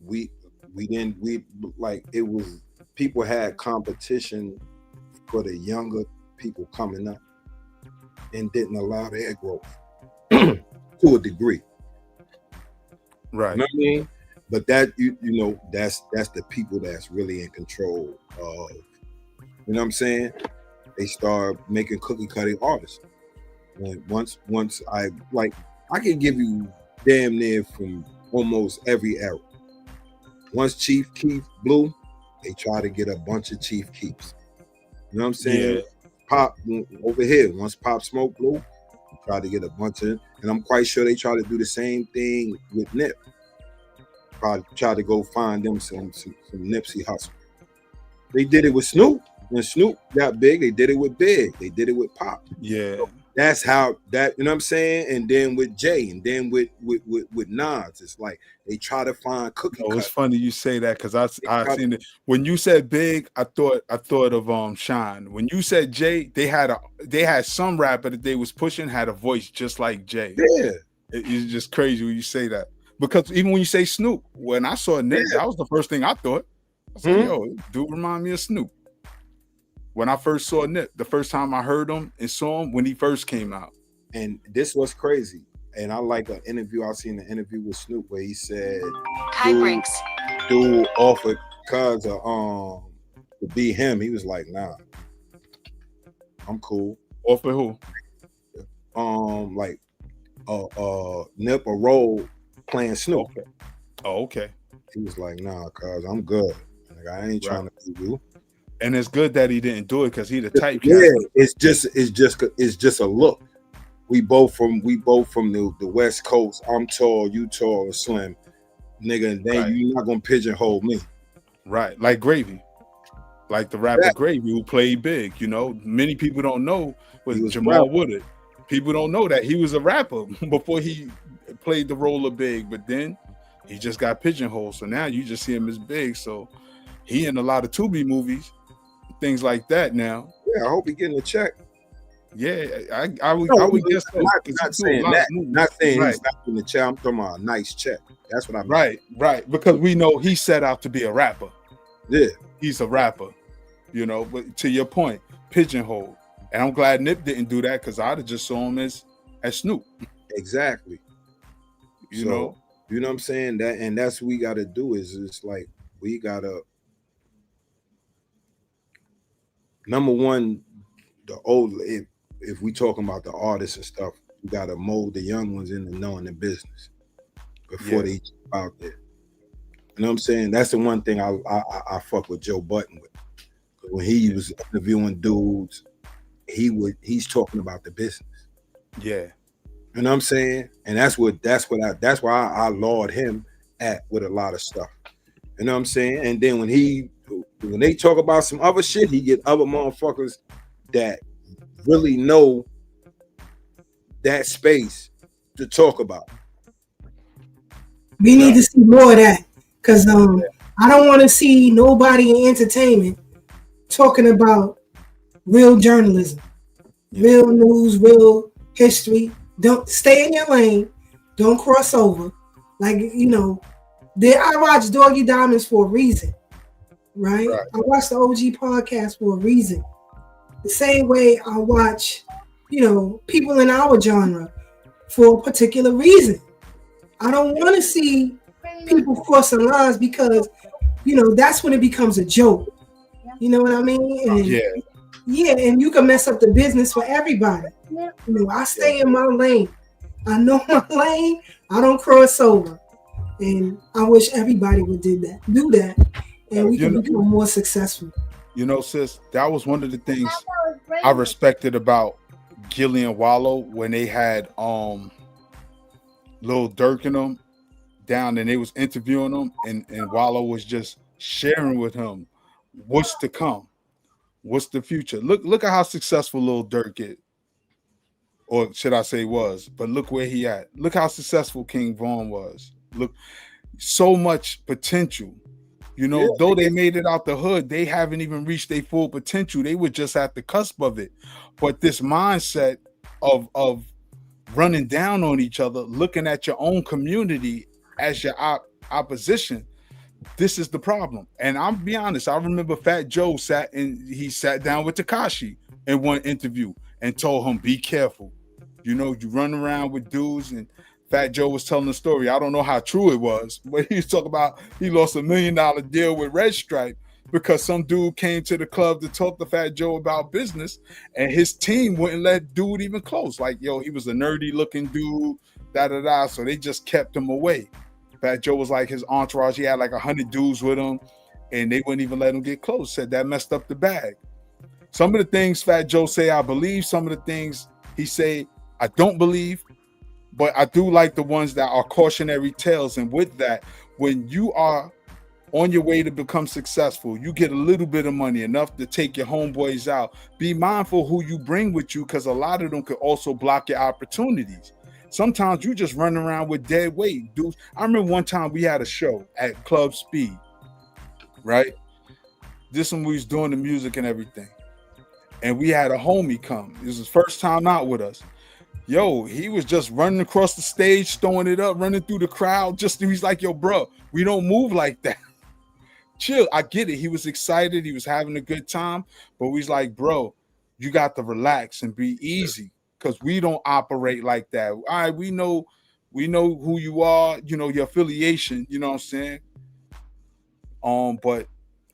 we like, it was, people had competition for the younger people coming up and didn't allow their growth to a degree. Right. You know what I mean? But that you know, that's the people that's really in control of, you know what I'm saying? They start making cookie cutting artists. And once I can give you damn near from almost every era. Once Chief Keef blew, they try to get a bunch of Chief Keefs. You know what I'm saying? Pop over here. Once Pop Smoke blew, tried to get a bunch of, and I'm quite sure they try to do the same thing with Nip. Probably try to go find them some Nipsey Hussle. They did it with Snoop. When Snoop got big, they did it with Big. They did it with Pop. Yeah. So that's how that, you know what I'm saying? And then with Jay, and then with Nas, it's like they try to find cookie cutters. It's funny you say that because I seen it. When you said Big, I thought of Shine. When you said Jay, they had some rapper that they was pushing had a voice just like Jay. Yeah. It's just crazy when you say that. Because even when you say Snoop, when I saw Nick, that was the first thing I thought. I was like, yo, dude remind me of Snoop. When I first saw Nip, the first time I heard him and saw him when he first came out. And this was crazy. And I like an interview. I seen an interview with Snoop where he said, dude offered Cuz to be him. He was like, nah, I'm cool. Offer who? Like Nip a role playing Snoop. Okay. Oh, okay. He was like, nah, Cuz I'm good. Like, I ain't trying to be you. And it's good that he didn't do it because he the type. Yeah, it's just a look. We both from the West Coast. I'm tall, you tall, and slim, nigga. And then you're not gonna pigeonhole me, right? Like Gravy, like the rapper Gravy who played Big. You know, many people don't know was Jamal Woodard. People don't know that he was a rapper before he played the role of Big, but then he just got pigeonholed. So now you just see him as Big. So he in a lot of Tubi movies. Things like that now. Yeah, I hope he getting a check. Yeah, I would guess so. Not saying that. Not saying he's not getting a check. I'm talking about a nice check. That's what I mean. Right. Because we know he set out to be a rapper. Yeah. He's a rapper. You know, but to your point, pigeonhole. And I'm glad Nip didn't do that because I'd have just saw him as Snoop. Exactly. You know what I'm saying? That's what we gotta do is it's like we gotta number one, the old if we talking about the artists and stuff, you gotta mold the young ones into knowing the business before they jump out there. You know what I'm saying? That's the one thing I fuck with Joe Budden with. When he was interviewing dudes, he's talking about the business. Yeah. You know what I'm saying? And that's why I laud him with a lot of stuff. You know what I'm saying? And then when they talk about some other shit, he get other motherfuckers that really know that space to talk about. We need to see more of that because I don't want to see nobody in entertainment talking about real journalism, real news, real history. Don't stay in your lane. Don't cross over. Like, you know, I watch Doggy Diamonds for a reason. Right? I watch the OG podcast for a reason. The same way I watch, you know, people in our genre for a particular reason. I don't want to see people crossing lines because, you know, that's when it becomes a joke. You know what I mean? And and you can mess up the business for everybody. You know, I stay in my lane. I know my lane. I don't cross over. And I wish everybody would do that. And we can become more successful. You know, sis, that was one of the things I respected about Gillie and Wallow when they had Lil Durk and them down and they was interviewing him and Wallow was just sharing with him what's to come, what's the future. Look at how successful Lil Durk is. Or should I say was, but look where he at. Look how successful King Von was. Look, so much potential. You know, though they made it out the hood, they haven't even reached their full potential. They were just at the cusp of it. But this mindset of running down on each other, looking at your own community as your opposition, this is the problem. And I'll be honest, I remember Fat Joe sat down with Tekashi in one interview and told him, be careful. You know, you run around with dudes and Fat Joe was telling the story. I don't know how true it was, but he was talking about he lost $1 million deal with Red Stripe because some dude came to the club to talk to Fat Joe about business, and his team wouldn't let dude even close. Like, yo, he was a nerdy looking dude, so they just kept him away. Fat Joe was like his entourage. He had like 100 dudes with him, and they wouldn't even let him get close. Said that messed up the bag. Some of the things Fat Joe say I believe, some of the things he say I don't believe, but I do like the ones that are cautionary tales. And with that, when you are on your way to become successful, you get a little bit of money, enough to take your homeboys out. Be mindful who you bring with you, because a lot of them could also block your opportunities. Sometimes you just run around with dead weight, dudes. I remember one time we had a show at Club Speed, right? This when we was doing the music and everything. And we had a homie come. This was his first time out with us. Yo, he was just running across the stage, throwing it up, running through the crowd. He's like, yo, bro, we don't move like that. Chill. I get it. He was excited. He was having a good time. But we's like, bro, you got to relax and be easy, because we don't operate like that. All right, we know who you are, your affiliation, you know what I'm saying? But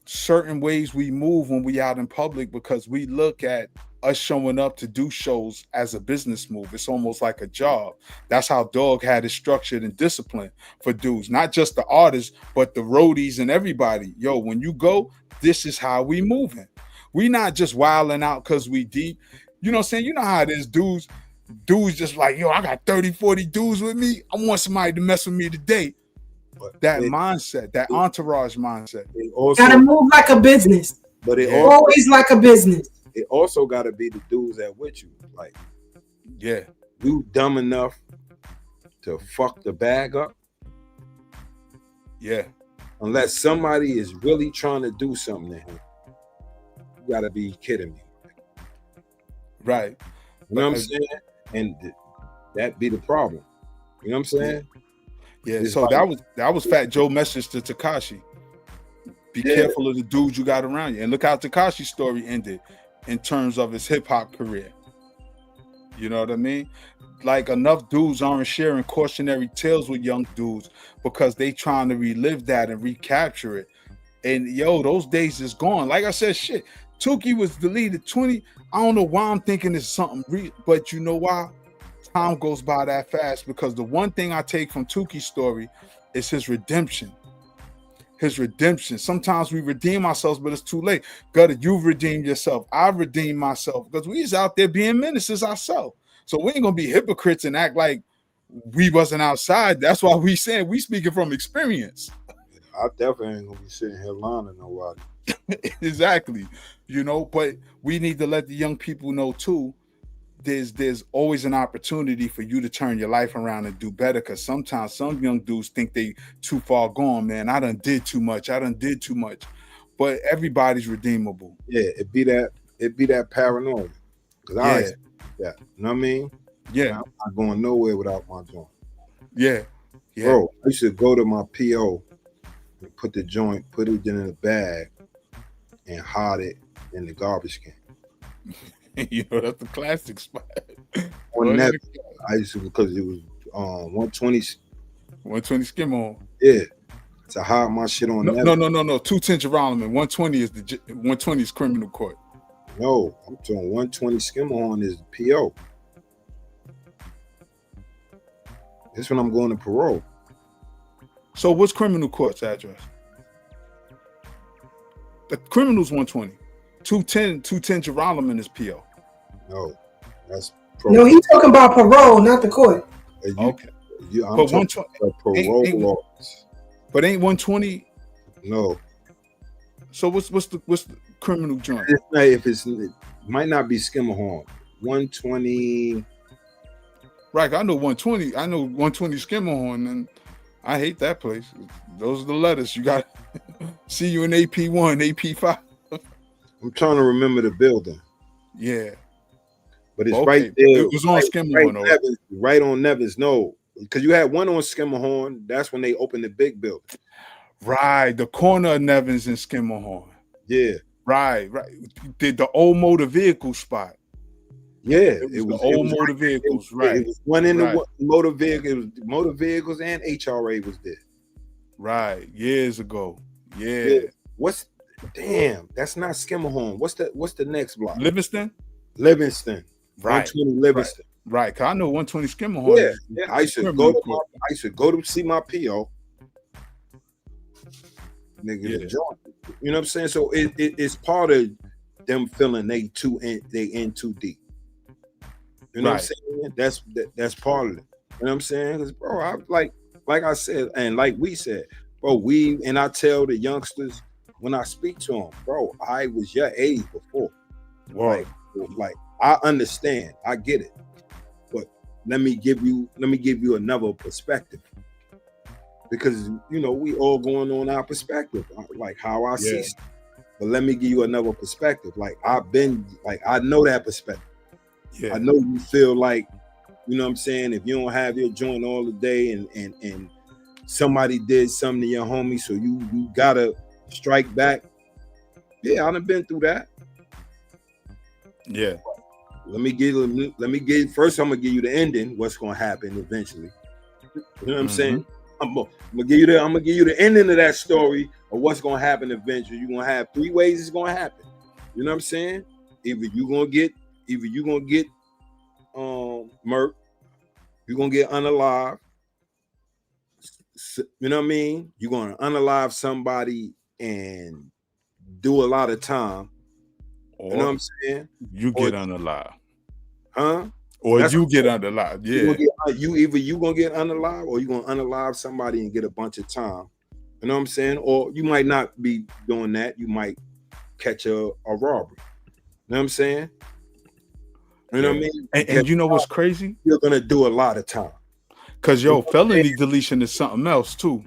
certain ways we move when we out in public, because we look at us showing up to do shows as a business move. It's almost like a job. That's how Dog had it structured and disciplined for dudes, not just the artists, but the roadies and everybody. Yo, when you go, this is how we moving. We not just wilding out because we deep. You know what I'm saying? You know how it is, dudes just like, yo, I got 30, 40 dudes with me. I want somebody to mess with me today. That mindset, that entourage mindset. Gotta move like a business. But always like a business. It also got to be the dudes that with you. Like, yeah, you dumb enough to fuck the bag up. Yeah. Unless somebody is really trying to do something to him. You got to be kidding me. Right. You know what I'm saying? And that be the problem. You know what I'm saying? Yeah. It's so like, that was Fat Joe message to Tekashi. Be careful of the dudes you got around you. And look how Tekashi's story ended in terms of his hip-hop career. You know what I mean? Like, enough dudes aren't sharing cautionary tales with young dudes because they trying to relive that and recapture it. And yo, those days is gone. Like I said, shit, Tuki was deleted 20. I don't know why I'm thinking it's something but you know why? Time goes by that fast, because the one thing I take from Tuki's story is his redemption. His redemption. Sometimes we redeem ourselves, but it's too late. Gutter, you've redeemed yourself. I've redeemed myself, because we was out there being menaces ourselves. So we ain't gonna be hypocrites and act like we wasn't outside. That's why we saying we speaking from experience. I definitely ain't gonna be sitting here lying to nobody. Exactly. But we need to let the young people know too, there's always an opportunity for you to turn your life around and do better, because sometimes some young dudes think they too far gone, man. I done did too much. But everybody's redeemable. Yeah, it be that paranoia. Because I that. You know what I mean? Yeah. I'm not going nowhere without my joint. Yeah. Bro, I used to go to my PO and put the joint, put it in a bag, and hide it in the garbage can. That's the classic spot. On that, I used to, because it was 120 skim on. Yeah, to hide my shit on. No. 210 Geralman. 120 is 120 is criminal court. No, I'm talking 120 skim on is PO. This when I'm going to parole. So what's criminal court's address? The criminal's 120. 210 Geralman is PO. No, that's parole. No, he's talking about parole, not the court. Okay. I'm talking about parole laws. But ain't 120? No. So what's the criminal joint? It might not be Skimmerhorn. 120. Right, I know 120. I know 120 Skimmerhorn, and I hate that place. Those are the letters. You got see you in AP1, AP5. I'm trying to remember the building. Yeah. But it's right there. It was on Skimmerhorn. Right on Nevins. No, because you had one on Skimmerhorn. That's when they opened the big building. Right. The corner of Nevins and Skimmerhorn. Yeah. Right. Did the old motor vehicle spot. Yeah. It was the old motor vehicles. Right. It was one in the motor vehicle. It was motor vehicles and HRA was there. Right. Years ago. Yeah. Damn, that's not Skimmerhorn. What's the next block? Livingston. Right. 120 Livingston. Right. Cause I know 120 Skimmerhorn. Yeah. I used to go to see my PO. Nigga, the joint. You know what I'm saying? So it's part of them feeling they in too deep. You know what I'm saying? That's part of it. You know what I'm saying? Because bro, I like I said, and like we said, bro, I tell the youngsters when I speak to them, bro, I was your age before. Like I understand, I get it, but let me give you another perspective, because you know we all going on our perspective, like how I see stuff. But let me give you another perspective. Like I know that perspective. I know you feel like, you know what I'm saying, if you don't have your joint all the day and somebody did something to your homie, so you gotta strike back. Yeah, I done been through that. Yeah. Let me give first. I'm gonna give you the ending. What's gonna happen eventually? You know what I'm saying? I'm gonna give you the ending of that story of what's gonna happen eventually. You're gonna have 3 ways it's gonna happen. You know what I'm saying? Either you're gonna get murked, you're gonna get unalive. You know what I mean? You're gonna unalive somebody and do a lot of time. Or you know what I'm saying? You get unalive. Huh? Or you get unalive. Yeah. You gonna get unalive, or you gonna unalive somebody and get a bunch of time. You know what I'm saying? Or you might not be doing that. You might catch a robbery. You know what I'm saying? You know what I mean? And you know what's crazy? You're gonna do a lot of time. Cause felony deletion is something else too.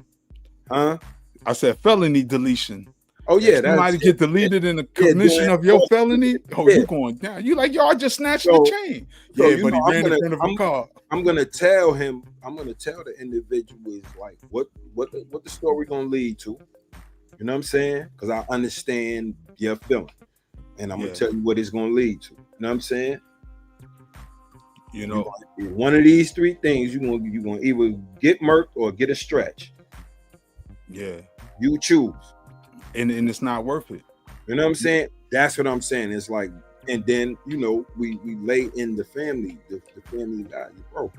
Huh? I said felony deletion. Oh yeah, if somebody get deleted in the commission of your felony. Oh, you going down? You like y'all just snatched the chain? So, yeah, but he ran in front of a car. I'm gonna tell the individual is like what the story gonna lead to. You know what I'm saying? Because I understand your feeling, and I'm gonna tell you what it's gonna lead to. You know what I'm saying? You know, one of these 3 things you're gonna either get murked or get a stretch. Yeah, you choose. And it's not worth it. You know what I'm saying? That's what I'm saying. It's like, and then you know, we lay in the family, the family value, bro.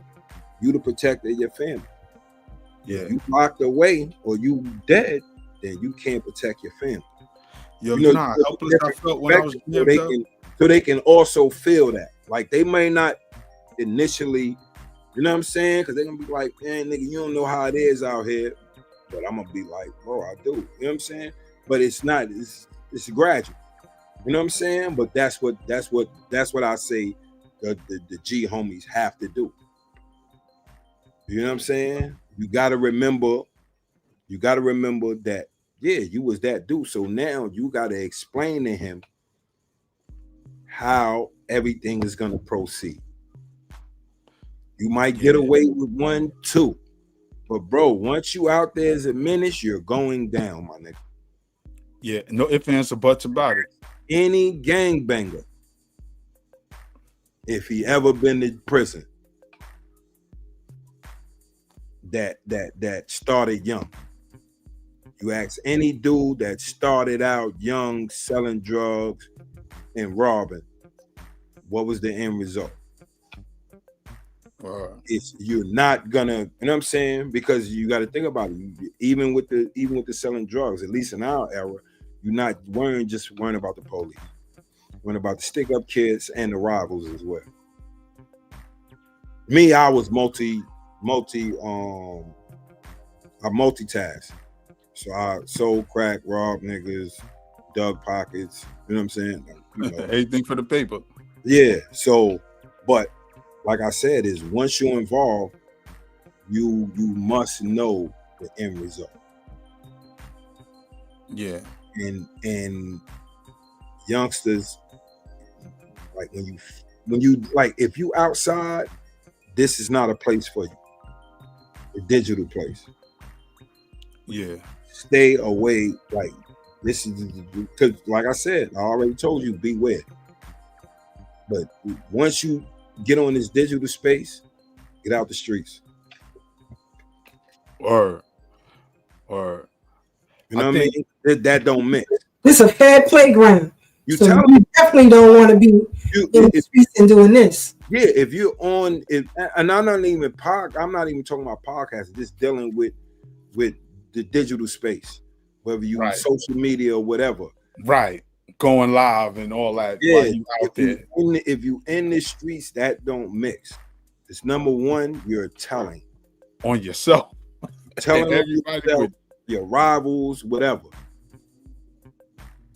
You the protector of your family. Yeah. If you locked away or you dead, then you can't protect your family. Yo, you know how helpless I felt when I was so they can also feel that. Like they may not initially, you know what I'm saying? Because they're gonna be like, man, nigga, you don't know how it is out here. But I'm gonna be like, bro, I do. You know what I'm saying? But it's not, it's gradual. You know what I'm saying? But that's what I say the G homies have to do. You know what I'm saying? You gotta remember that, yeah, you was that dude. So now you gotta explain to him how everything is gonna proceed. You might get away with 1, 2. But bro, once you out there as a menace, you're going down, my nigga. Yeah, no ifs, ands, or buts about it. Any gangbanger, if he ever been to prison, that started young. You ask any dude that started out young selling drugs and robbing, what was the end result? You're not gonna, you know what I'm saying? Because you got to think about it. Even with the selling drugs, at least in our era, you weren't just worrying about the police. You worrying about the stick up kids and the rivals as well. Me, I was I multitask. So I sold crack, robbed niggas, dug pockets. You know what I'm saying? You know. Anything for the paper. Yeah. So, but like I said, is once you're involved, you must know the end result. Yeah. And youngsters, like when you like, if you outside, this is not a place for you. A digital place. Yeah. Stay away. Like this is because, like I said, I already told you, beware. But once you get on this digital space, get out the streets. Or you know what I mean? That don't mix. This is a fair playground. You definitely don't want to be in the streets and doing this. Yeah, if you're on it, and I'm not even talking about podcasts, just dealing with the digital space, whether you social media or whatever. Right. going live and all that while you out there. If you in the streets, that don't mix. It's number one, you're telling on yourself. Telling everybody yourself, your rivals, whatever.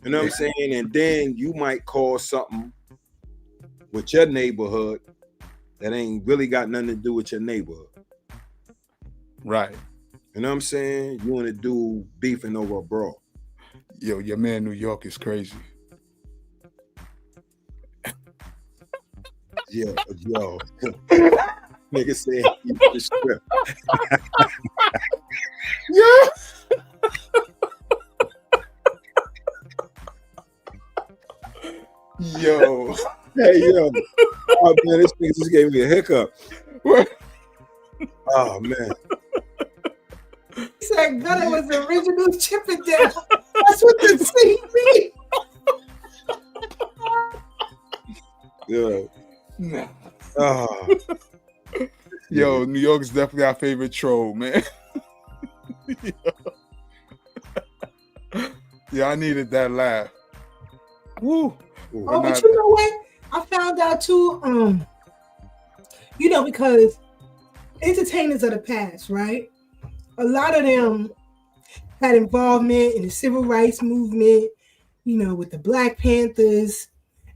You know what I'm saying? And then you might call something with your neighborhood that ain't really got nothing to do with your neighborhood. Right. You know what I'm saying? You want to do beefing over a brawl. Yo, your man New York is crazy. Yo. Nigga said he the script. Yeah. Yo. Hey, yo. Oh, man, this nigga just gave me a hiccup. Oh, man. He said Gunna was the original Chippendale. That's what the scene means. Yo. No. Oh. Yo, New York's definitely our favorite troll, man. Yeah, I needed that laugh. Woo. Oh, but you know what? I found out too, because entertainers of the past, right? A lot of them had involvement in the civil rights movement, with the Black Panthers.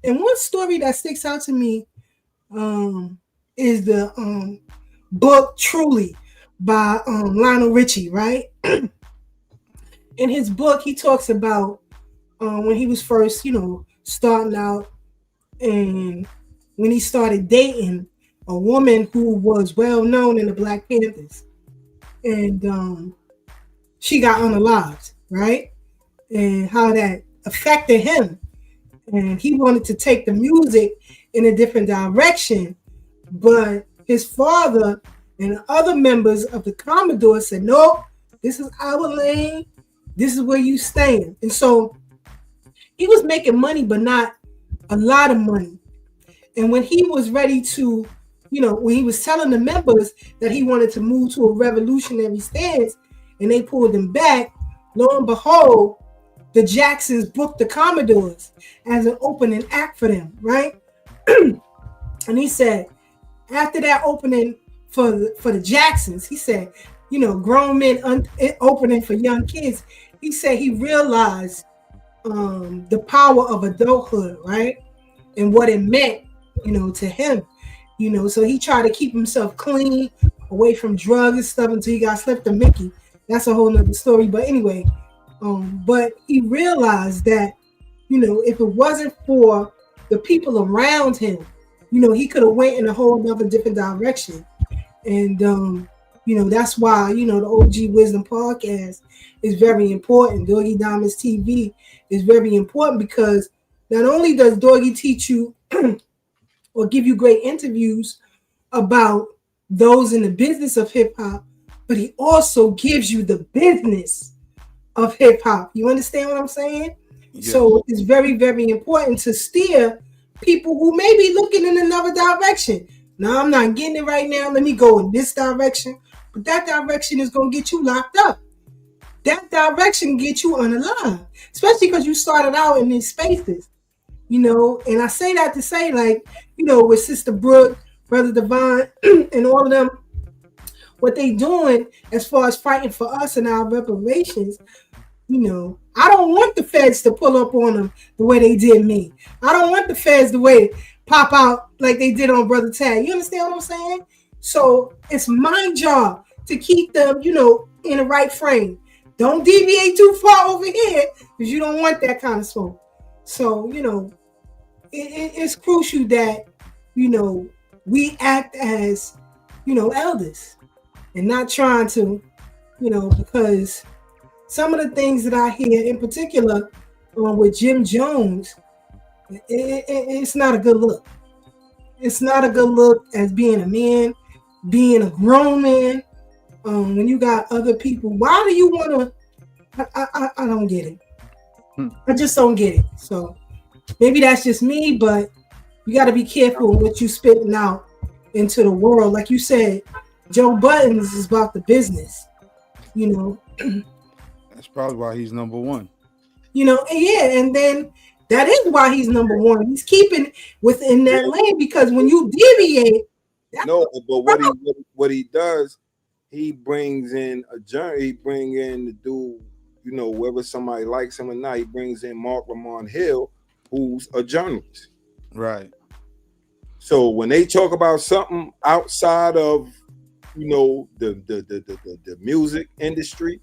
And one story that sticks out to me is the book Truly by Lionel Richie, right? In his book, he talks about when he was first, starting out, and when he started dating a woman who was well known in the Black Panthers, and she got unalived, right? And how that affected him, and he wanted to take the music in a different direction, but his father and other members of the Commodore said, "No, this is our lane. This is where you stand." And so he was making money, but not a lot of money. And when he was ready to, when he was telling the members that he wanted to move to a revolutionary stance, and they pulled him back, lo and behold, the Jacksons booked the Commodores as an opening act for them, right? And he said, after that opening for the Jacksons, he said, grown men opening for young kids, he said he realized the power of adulthood, right? And what it meant, to him, so he tried to keep himself clean, away from drugs and stuff until he got slipped to Mickey. That's a whole nother story. But anyway, but he realized that, if it wasn't for the people around him, he could have went in a whole nother different direction. And, that's why, the OG Wisdom podcast is very important. Doggy Diamonds TV is very important because not only does Doggy teach you or give you great interviews about those in the business of hip hop, but he also gives you the business of hip hop. You understand what I'm saying? Yes. So it's very, very important to steer people who may be looking in another direction. Now, I'm not getting it right now. Let me go in this direction. But that direction is going to get you locked up. That direction get you unalive, especially because you started out in these spaces, and I say that to say, like, with Sister Brooke, Brother Devon, and all of them, what they doing as far as fighting for us and our reparations, I don't want the feds to pull up on them the way they did me. I don't want the feds the way pop out like they did on Brother Tag. You understand what I'm saying? So it's my job to keep them, in the right frame. Don't deviate too far over here because you don't want that kind of smoke. So, it's crucial that, we act as, elders and not trying to, because some of the things that I hear in particular with Jim Jones, it's not a good look. It's not a good look as being a man, being a grown man. When you got other people, why do you want to? I don't get it. I just don't get it. So maybe that's just me, but you got to be careful with what you spitting out into the world. Like you said, Joe Budden is about the business. That's probably why he's number one. Yeah, and then That is why he's number one. He's keeping within that lane, because when you deviate, no, but what he does, he brings in a journey. He bring in the dude, you know, whether somebody likes him or not. He brings in Mark Lamont Hill, who's a journalist. Right. So when they talk about something outside of, you know, the music industry,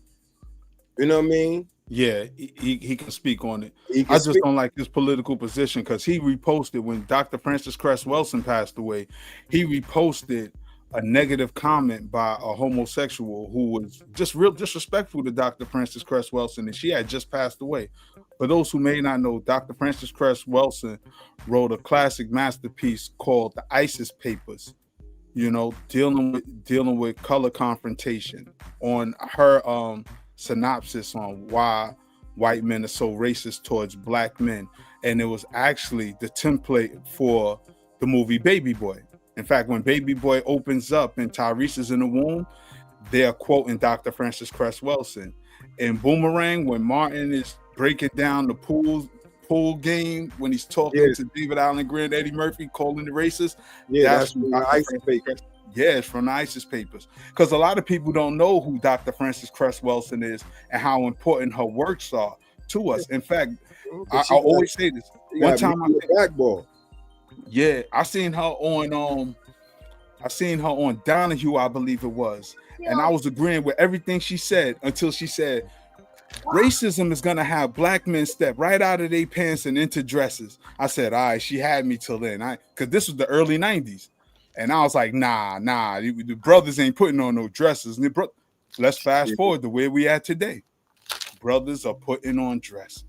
you know what I mean? Yeah, he can speak on it. I just don't like his political position, because he reposted when Dr. Francis Cress Welsing passed away. He reposted a negative comment by a homosexual who was just real disrespectful to Dr. Francis Cress Welsing, and she had just passed away. For those who may not know, Dr. Francis Cress Welsing wrote a classic masterpiece called The ISIS Papers, you know, dealing with color confrontation, on her synopsis on why white men are so racist towards black men. And it was actually the template for the movie Baby Boy. In fact, when Baby Boy opens up and Tyrese is in the womb, they're quoting Dr. Francis Cress Welsing. In Boomerang, when Martin is breaking down the pool game, when he's talking to David Allen Greer, Eddie Murphy, calling the racist, that's from the ISIS Papers. Yeah, it's from the ISIS Papers. Because a lot of people don't know who Dr. Francis Cress Welsing is and how important her works are to us. In fact, I always say this. One time I seen her on Donahue, I believe it was. Yeah. And I was agreeing with everything she said until she said, racism is gonna have black men step right out of their pants and into dresses. I said, all right, she had me till then. Because this was the early 90s. And I was like, nah, the brothers ain't putting on no dresses. Let's fast forward to where we at today. Brothers are putting on dresses.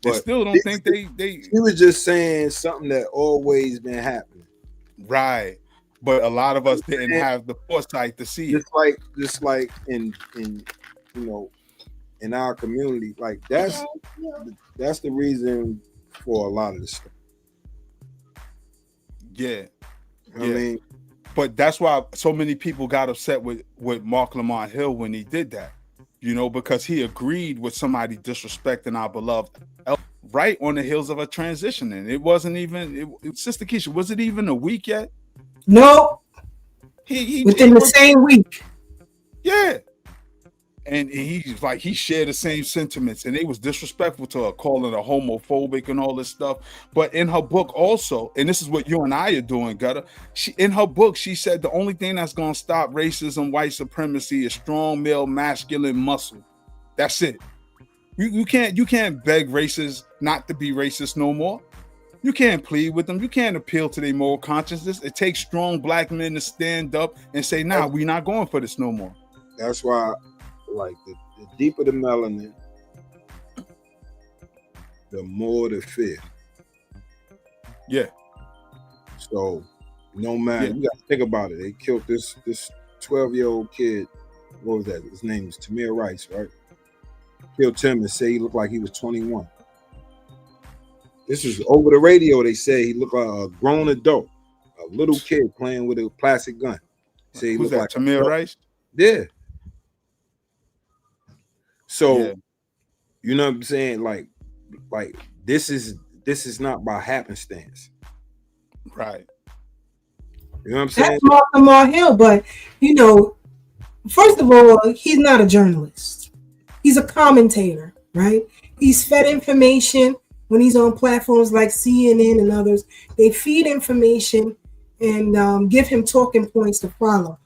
They still don't think they. He was just saying something that always been happening, right? But a lot of us didn't have the foresight to see it. Just like in you know, in our community, like that's the reason for a lot of this stuff. Yeah. I mean, but that's why so many people got upset with Mark Lamont Hill when he did that, you know, because he agreed with somebody disrespecting our beloved right on the heels of a transition. And it wasn't even, Sister Keisha, was it even a week yet? No. Within the same week. Yeah. And he's like, he shared the same sentiments, and they was disrespectful to her, calling her homophobic and all this stuff. But in her book also, and this is what you and I are doing, Gutter, in her book, she said the only thing that's going to stop racism, white supremacy is strong male masculine muscle. That's it. You can't beg racists not to be racist no more. You can't plead with them. You can't appeal to their moral consciousness. It takes strong black men to stand up and say, nah, we're not going for this no more. That's why, like, the deeper the melanin, the more the fear. Yeah. So, no matter, you got to think about it. They killed this 12-year-old kid. What was that? His name is Tamir Rice, right? Killed him and say he looked like he was 21. This is over the radio. They say he looked like a grown adult, a little kid playing with a plastic gun. Say he Who's looked that? Like Tamir Rice? Yeah. So, you know what I'm saying? Like this is not by happenstance. Right. You know what I'm saying? That's Mark Lamont Hill, but you know, first of all, he's not a journalist. He's a commentator, right? He's fed information when he's on platforms like CNN and others. They feed information and give him talking points to follow.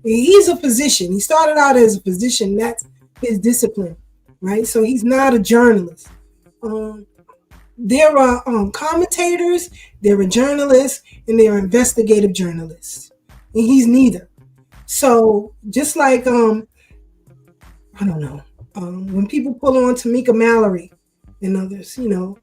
He's a physician. He started out as a physician. That's his discipline, right? So he's not a journalist. There are commentators, there are journalists, and there are investigative journalists. And he's neither. So just like, I don't know, when people pull on Tamika Mallory and others, you know,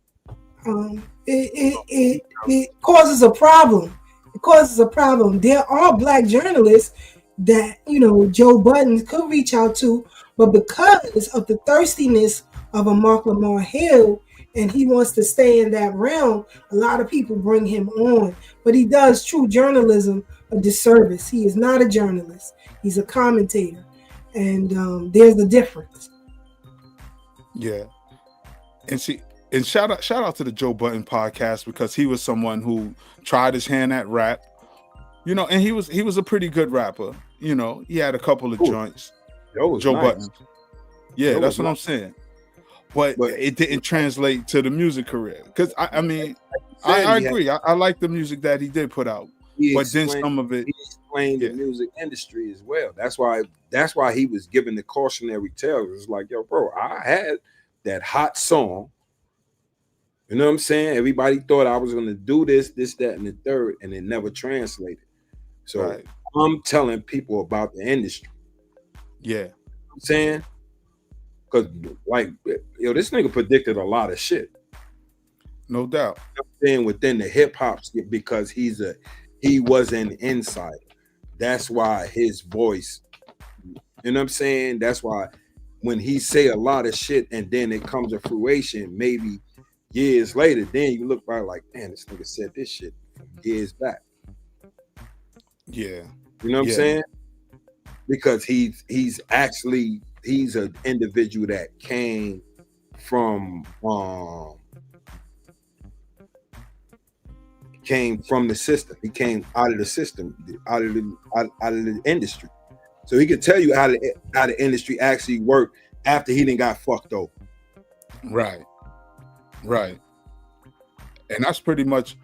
it causes a problem. It causes a problem. There are black journalists that, you know, Joe Budden could reach out to, but because of the thirstiness of a Mark Lamont Hill, and he wants to stay in that realm, a lot of people bring him on. But he does true journalism a disservice. He is not a journalist. He's a commentator. And there's the difference. Yeah. And see, And shout out to the Joe Budden podcast, because he was someone who tried his hand at rap, you know, and he was a pretty good rapper. You know, he had a couple of joints. Joe nice. Budden. Yeah, that's what I'm saying. But it didn't translate to the music career. Because I mean, I agree. I like the music that he did put out. But then some of it, he explained the music industry as well. That's why he was giving the cautionary tale. It was like, yo, bro, I had that hot song. You know what I'm saying? Everybody thought I was going to do this, that, and the third, and it never translated. So I'm telling people about the industry. Yeah. You know what I'm saying? Because, like, yo, this nigga predicted a lot of shit. No doubt. You know what I'm saying? Within the hip hop, because he was an insider. That's why his voice, you know what I'm saying? That's why when he say a lot of shit and then it comes to fruition, maybe years later, then you look back like, man, this nigga said this shit years back. Yeah. You know what I'm saying? Because he's an individual that came from the system. He came out of the system, out of the industry. So he could tell you how the industry actually worked after he didn't got fucked over. Right. And that's pretty much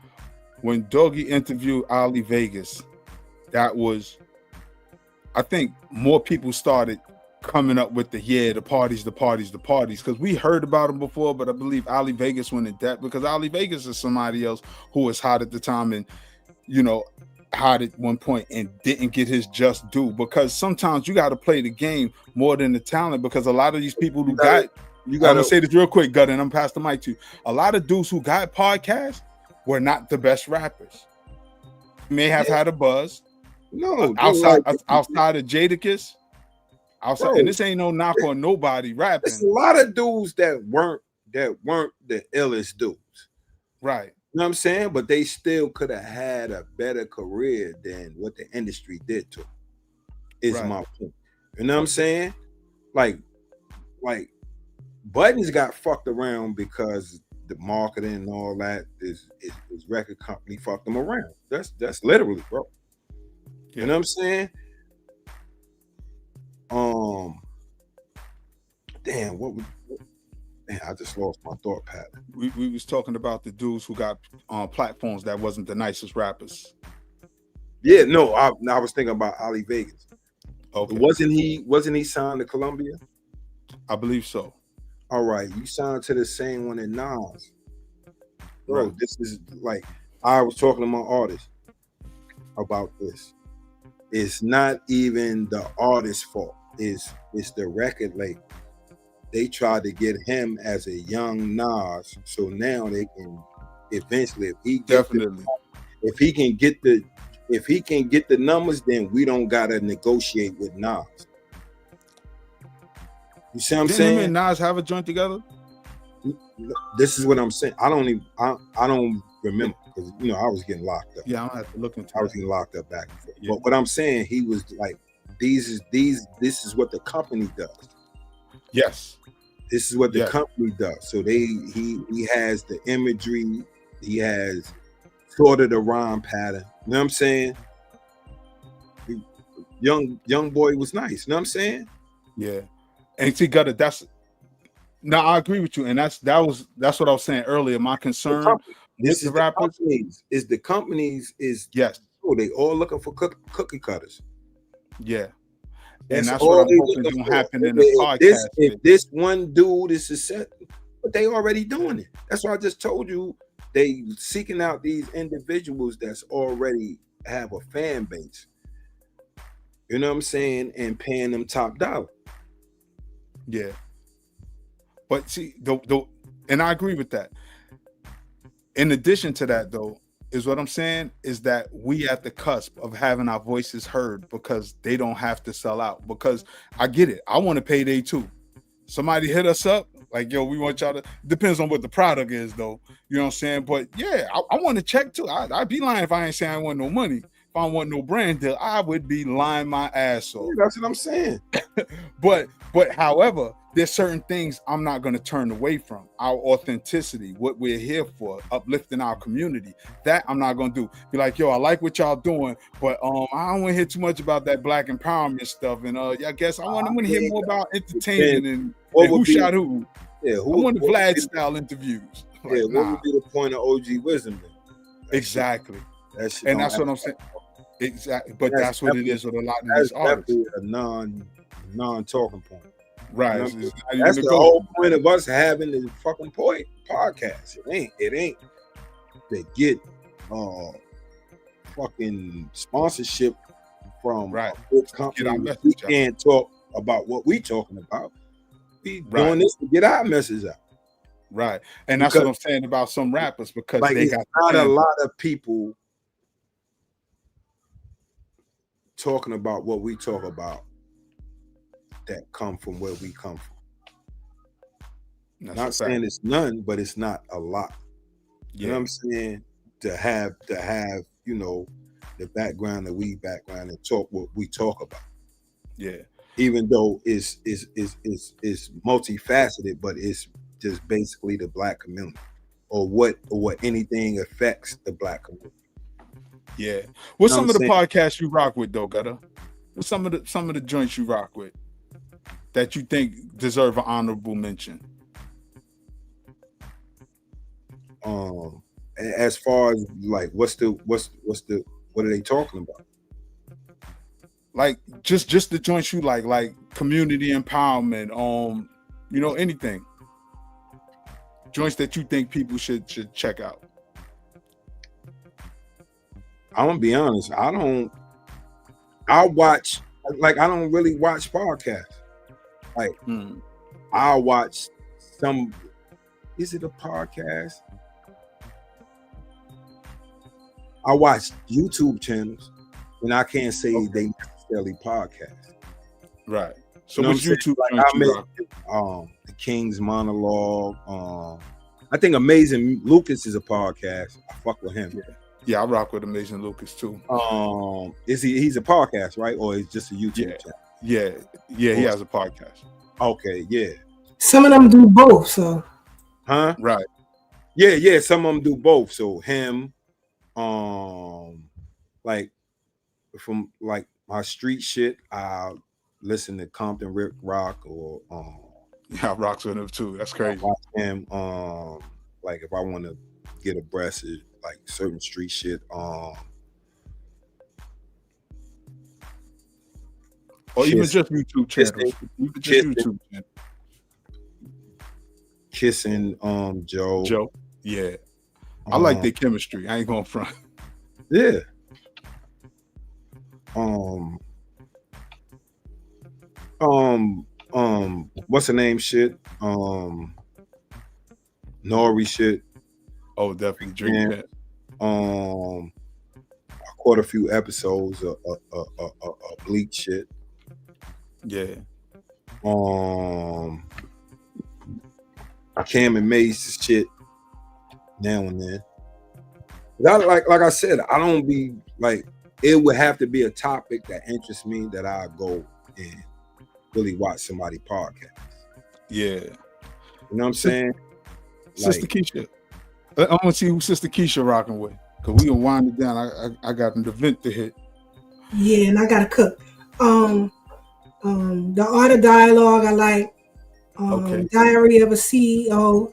when Doggy interviewed Ali Vegas. That was, I think more people started coming up with the parties, because we heard about him before, but I believe Ali Vegas went in depth, because Ali Vegas is somebody else who was hot at the time and, you know, hot at one point and didn't get his just due, because sometimes you got to play the game more than the talent, because a lot of these people who I'm gonna say this real quick, Gut, and I'm past the mic to you. A lot of dudes who got podcasts were not the best rappers. May have had a buzz. No, outside of Jadakiss. And this ain't no knock on nobody rapping. There's a lot of dudes that weren't the illest dudes. Right. You know what I'm saying? But they still could have had a better career than what the industry did to them. Is my point. You know what I'm saying? Like Buttons got fucked around because the marketing and all that, his record company fucked him around. That's literally, bro. You know what I'm saying? I just lost my thought pattern. We was talking about the dudes who got platforms that wasn't the nicest rappers. Yeah, no, I was thinking about Ali Vegas. Okay. Wasn't he signed to Columbia? I believe so. All right, you signed to the same one as Nas. Bro, Right. This is like, I was talking to my artist about this. It's not even the artist's fault. It's the record label. They tried to get him as a young Nas, so now they can eventually, if he can get the numbers, then we don't gotta negotiate with Nas. You see what I'm saying? Him and Nas have a joint together? This is what I'm saying. I don't remember, because I was getting locked up. Yeah, I don't have to look into. I was getting locked up back and forth. Yeah. But what I'm saying, he was like, this is what the company does. Yes. This is what the company does. So he has the imagery, he has sort of the rhyme pattern. You know what I'm saying? Young boy was nice. You know what I'm saying? Yeah. And see, Gutter, I agree with you, and that's what I was saying earlier. My concern with the rappers is the companies yes. Oh, they all looking for cookie cutters. Yeah. And that's what I'm hoping don't happen in the podcast. If this one dude is successful, but they already doing it. That's why I just told you, they seeking out these individuals that's already have a fan base. You know what I'm saying? And paying them top dollar. Yeah. But see, and I agree with that. In addition to that, though, is what I'm saying is that we at the cusp of having our voices heard, because they don't have to sell out. Because I get it. I want to payday too. Somebody hit us up like, yo, we want y'all to, depends on what the product is though. You know what I'm saying? But yeah, I want to check too. I'd be lying if I ain't saying I want no money. If I don't want no brand deal, I would be lying my ass off. That's what I'm saying. But however, there's certain things I'm not going to turn away from. Our authenticity, what we're here for, uplifting our community, that I'm not going to do. Be like, yo, I like what y'all doing, but I don't want to hear too much about that black empowerment stuff. And I guess I want to hear more about entertainment and who shot who. Yeah, I want the Vlad style interviews. Like, yeah, what would be the point of OG wisdom then? Exactly. That's what I'm saying. Exactly. But that's what it is with a lot of these artists. That's a non-talking point. Right. That's the whole point of us having the fucking podcast. It ain't to get fucking sponsorship from a big company. We can't talk about what we talking about. We doing this to get our message out. Right. And that's what I'm saying about some rappers, because like, they got not a lot of people talking about what we talk about that come from where we come from. Not saying it's none, but it's not a lot. You know what I'm saying? To have, you know, the background that we and talk what we talk about. Yeah. Even though it's multifaceted, but it's just basically the black community, or what anything affects the black community. Yeah. What's some of the podcasts you rock with though, Gutter? What's some of the joints you rock with that you think deserve an honorable mention? As far as like what are they talking about? Like just the joints you like community empowerment, you know, anything. Joints that you think people should check out. I'm gonna be honest, I don't really watch podcasts. Like I'll watch some. Is it a podcast? I watch YouTube channels, and I can't say they necessarily podcast. Right. So you know which YouTube channel? The King's Monologue. I think Amazing Lucas is a podcast. I fuck with him. Yeah, I rock with Amazing Lucas too. He's a podcast, right? Or it's just a YouTube channel? Yeah, he has a podcast. Okay, yeah. Some of them do both, so. Huh? Right. Yeah, some of them do both. So him, like from like my street shit, I'll listen to Compton Rick Rock, or yeah, I rocks with him too. That's crazy. I watch him, like if I want to get abreast of like certain street shit, or even just YouTube channels. Kissing Joe. Yeah. I like their chemistry. I ain't going front. Yeah. What's the name shit? Nori shit. Oh, definitely drinking that. I caught a few episodes of Bleak shit. Yeah. Cam and Mace shit now and then. But like I said, I don't be like, it would have to be a topic that interests me that I go and really watch somebody podcast. Yeah. You know what I'm saying? Sister Keisha. I want to see who Sister Keisha rocking with, because we can wind it down. I got an event to hit. Yeah, and I gotta cook. The Art of Dialogue I like. Diary of a CEO.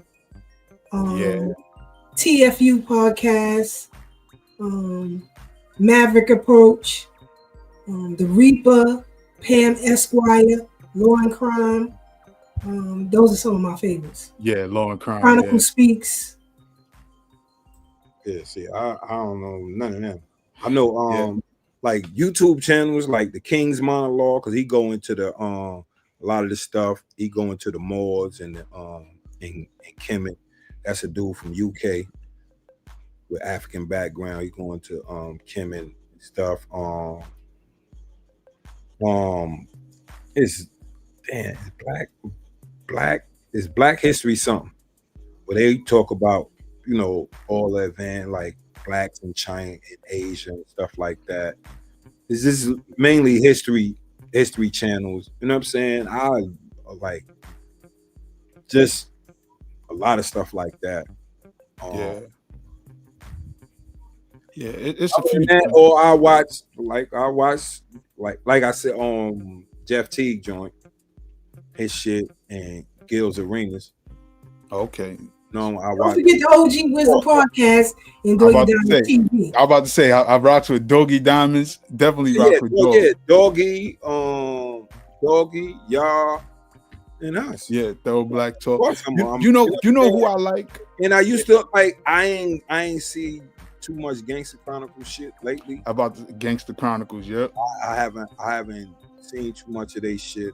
TFU podcast. Maverick Approach. The Reaper. Pam Esquire. Law and Crime. Those are some of my favorites. Yeah, Law and Crime. Chronicle Speaks. Yeah, see, I don't know none of them. I know like YouTube channels like the King's Monologue, because he go into the a lot of the stuff. He go into the Moors and the in Kemet. That's a dude from UK with African background. He go into Kemet stuff. It's Black History something, where they talk about, you know, all that van, like blacks in China and Asia and stuff like that. This is mainly history channels. You know what I'm saying? I like just a lot of stuff like that. It's a few. That, or I watch like I said on Jeff Teague joint, his shit and Gil's Arenas. Okay. No, I Don't watch. forget the OG Wisdom podcast and Doggy Diamonds TV. I'm about to say I rocks with Doggy Diamonds. Definitely rock with Doggy. Yeah, Doggy, y'all, and us. Yeah, Throw Black Talk. You know who I like. And I used to like. I ain't see too much Gangster Chronicles shit lately. About the Gangster Chronicles, yep. I haven't seen too much of their shit.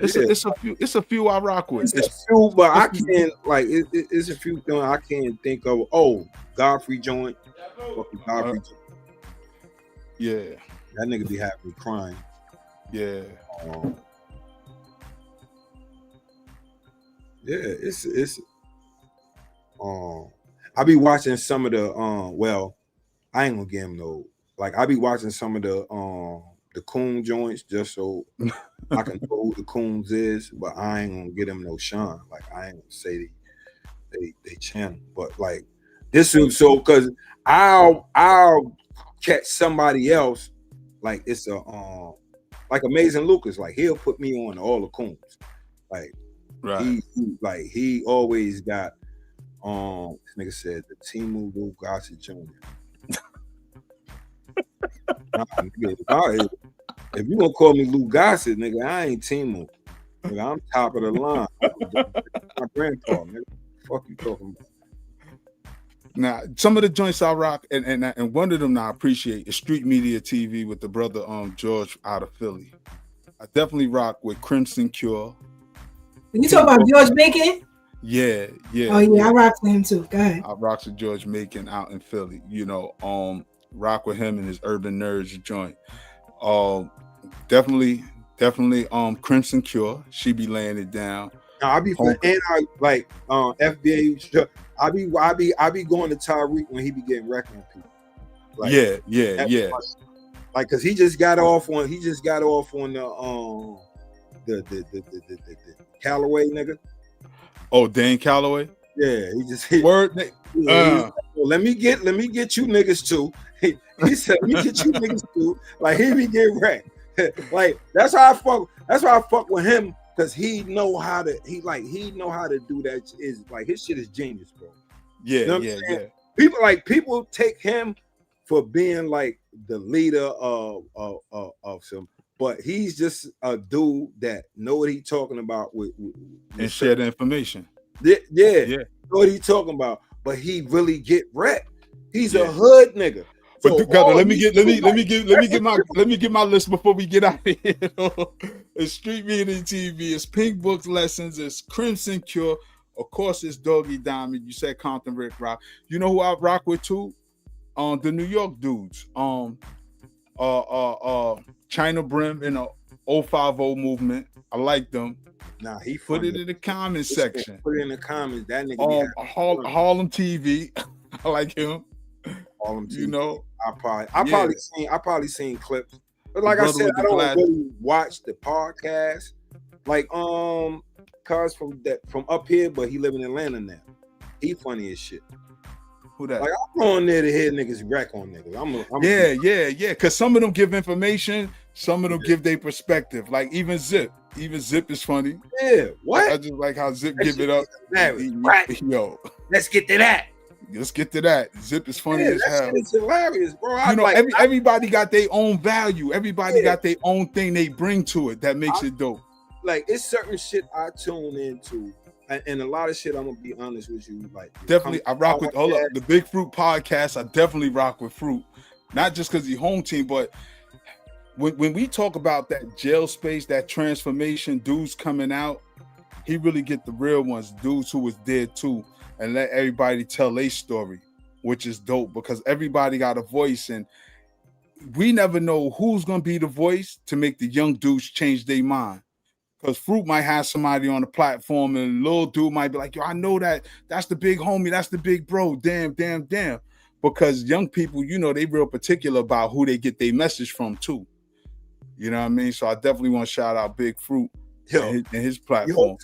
It's a few I rock with. It's a few, but I can't like it's a few things I can't think of. Oh, Godfrey joint. Godfrey joint. Yeah. That nigga be having me crying. Yeah. It's I be watching some of the well, I ain't gonna give him no, like I be watching some of the coon joints just so I can know who the coons is, but I ain't gonna get them no shine. Like I ain't gonna say they channel, but like this is so because I'll catch somebody else like it's a like Amazing Lucas, like he'll put me on all the coons, like right. He always got this nigga said the Timu Lou Gossett Jr. If you gonna call me Lou Gossett, nigga, I ain't Timu. Nigga, I'm top of the line. My grandpa, nigga. Fuck you talking about? Now, some of the joints I rock, and one of them I appreciate is Street Media TV with the brother George out of Philly. I definitely rock with Crimson Cure. You talk about George Macon? Yeah. Oh yeah, I rock with him too. Go ahead. I rock with George Macon out in Philly. You know, rock with him and his Urban Nerds joint. Definitely Crimson Cure. She be laying it down. Now, I be and I like FBA. I be going to Tyreek when he be getting wrecked on people. Like, yeah. Like, cause he just got off on the Callaway nigga. Oh, Dane Callaway. Yeah, word. Let me get you niggas too. He said, "Let me get you niggas too." Like he be getting wrecked. Like that's how I fuck with him. Cause he know how to do that. Is like his shit is genius, bro. Yeah, you know yeah. People take him for being like the leader of some, but he's just a dude that know what he talking about with and share the information. Yeah, know what he talking about, but he really get wrecked. He's a hood nigga. But so, let me get my list before we get out of here. It's Street Media TV, it's Pink Books Lessons, it's Crimson Cure, of course it's Doggy Diamond. You said Compton Rick Rock. You know who I rock with too? The New York dudes. China Brim in a 050 movement. I like them. Nah, he put it in the comments section. Put it in the comments. That nigga. Harlem TV. I like him. Harlem TV. You know, I probably seen clips, but like I said, I don't really watch the podcast. Like cuz from up here, but he live in Atlanta now. He funny as shit. Who that? Like I'm going there to hear niggas wreck on niggas. Yeah. Cause some of them give information, some of them give their perspective. Like even Zip is funny. Yeah, what? I just like how Zip give it up. Yo, let's get to that. Zip is funny as hell. It's hilarious, bro. Everybody got their own value. Everybody got their own thing they bring to it that makes it dope. Like it's certain shit I tune into, and a lot of shit. I'm gonna be honest with you. Like definitely, I rock with the Big Fruit podcast. I definitely rock with Fruit, not just because he's home team, but when we talk about that jail space, that transformation, dudes coming out, he really get the real ones, dudes who was there too. And let everybody tell their story, which is dope because everybody got a voice, and we never know who's gonna be the voice to make the young dudes change their mind. Because Fruit might have somebody on the platform, and little dude might be like, "Yo, I know that's the big homie, that's the big bro." Damn. Because young people, you know, they real particular about who they get their message from too. You know what I mean? So I definitely want to shout out Big Fruit and his platform.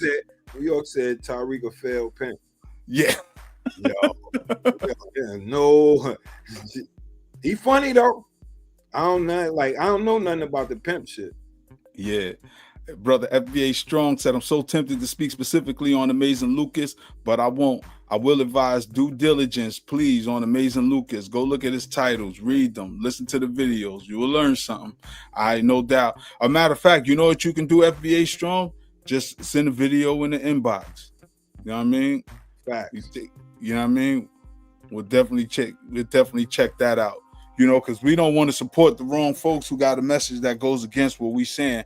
New York said Tariq a failed pimp. Yeah. No. He funny though. I don't know nothing about the pimp shit. Yeah. Brother FBA Strong said, I'm so tempted to speak specifically on Amazing Lucas, but I won't. I will advise due diligence, please, on Amazing Lucas. Go look at his titles, read them, listen to the videos. You will learn something. No doubt. A matter of fact, you know what you can do, FBA Strong? Just send a video in the inbox. You know what I mean? Facts. You know what I mean? We'll definitely check that out. You know, because we don't want to support the wrong folks who got a message that goes against what we saying.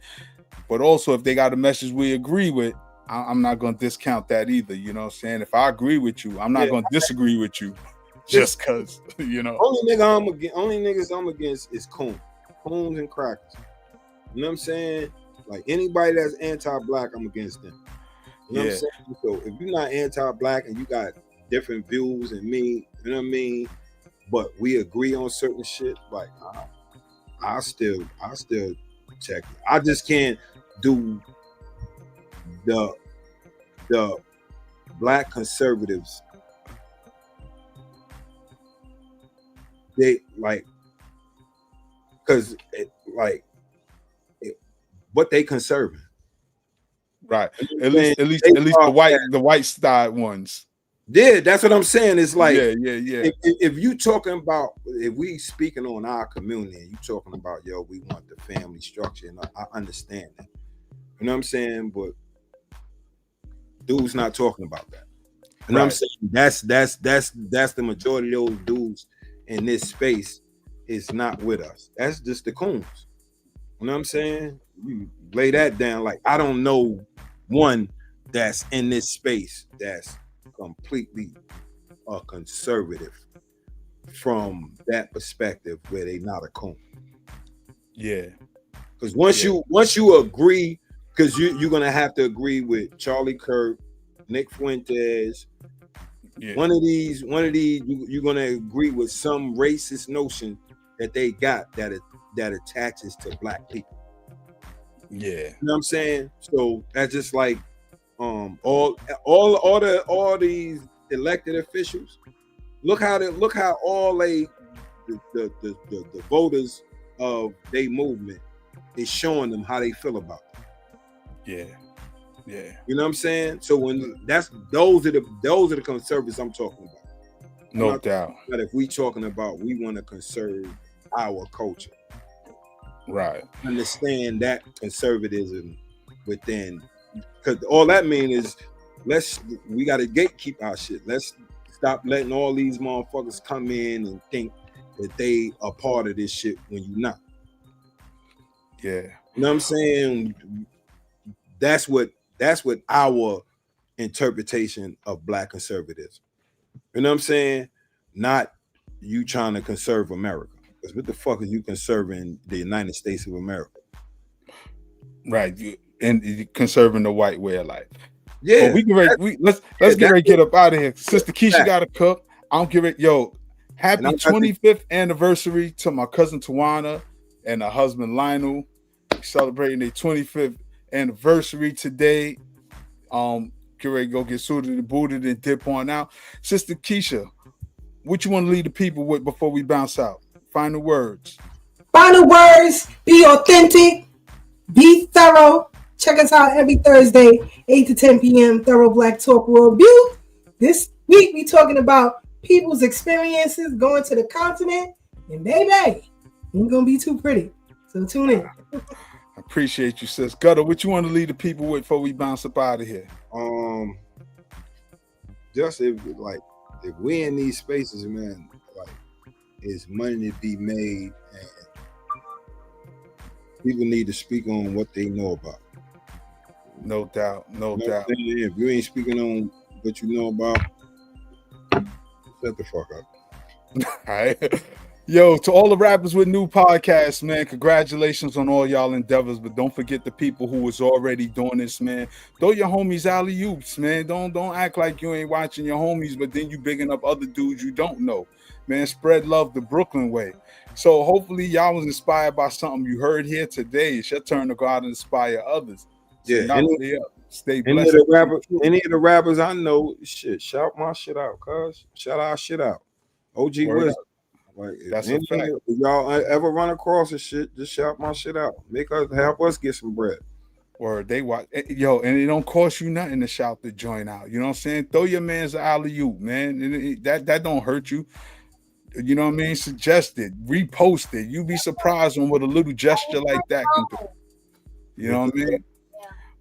But also, if they got a message we agree with, I'm not going to discount that either. You know what I'm saying? If I agree with you, I'm not going to disagree with you just because, you know. Only niggas I'm against is coons and crackers. You know what I'm saying? Like anybody that's anti-black, I'm against them. You know what I'm saying? So if you're not anti-black and you got different views than me, you know what I mean? But we agree on certain shit, like I still check it. I just can't do the black conservatives. They like because what they conserving, right? At least the white style ones. Yeah, that's what I'm saying. It's like, yeah. If you talking about, if we speaking on our community, and you talking about, we want the family structure, and I understand that. You know what I'm saying? But dudes not talking about that. You know what I'm saying? That's the majority of those dudes in this space is not with us. That's just the coons. You know what I'm saying? You lay that down. Like, I don't know one that's in this space that's completely conservative from that perspective where they not a coon. Yeah. Because once you agree, because you're gonna have to agree with Charlie Kirk, Nick Fuentes. Yeah. One of these, you're gonna agree with some racist notion that they got that attaches to black people. Yeah. You know what I'm saying? So that's just like all these elected officials. Look how all the voters of their movement is showing them how they feel about it. Yeah. You know what I'm saying? So when those are the conservatives I'm talking about. No doubt. But if we talking about we want to conserve our culture, right? Understand that conservatism within, because all that means is we got to gatekeep our shit. Let's stop letting all these motherfuckers come in and think that they are part of this shit when you're not. Yeah. You know what I'm saying? That's what our interpretation of black conservatism. You know what I'm saying? Not you trying to conserve America. Because what the fuck is you conserving the United States of America? Right. And conserving the white way of life. Yeah. Let's get ready to get up out of here. Sister Keisha got to cook. I don't give it. Happy 25th anniversary to my cousin Tawana and her husband Lionel. Celebrating their 25th anniversary today. Get ready to go get suited and booted and dip on out. Sister Keisha, what you want to leave the people with before we bounce out? Final words. Be authentic. Be thorough. Check us out every Thursday, 8 to 10 p.m. Thorough Black Talk Worldview. This week we talking about people's experiences going to the continent, and baby, ain't gonna be too pretty. So tune in. I appreciate you, sis. Gutter, what you want to leave the people with before we bounce up out of here? Just if we in these spaces, man, like it's money to be made, and people need to speak on what they know about. No doubt. If you ain't speaking on what you know about, shut the fuck up. All right. Yo, to all the rappers with new podcasts, man, congratulations on all y'all endeavors. But don't forget the people who was already doing this, man. Throw your homies alley-oops, man. Don't act like you ain't watching your homies, but then you bigging up other dudes you don't know. Man, spread love the Brooklyn way. So hopefully y'all was inspired by something you heard here today. It's your turn to go out and inspire others. So Yeah, stay any blessed. of the rappers I know, shit, shout my shit out, cuz. Shout our shit out. OG Wisdom. Like, That's a fact. If y'all ever run across this shit, just shout my shit out. Help us get some bread. Or they watch, yo, and it don't cost you nothing to shout the joint out. You know what I'm saying? Throw your man's alley-oop, man. And that don't hurt you. You know what I mean? Suggest it, repost it. You'd be surprised on what a little gesture like that can do. You know what I mean?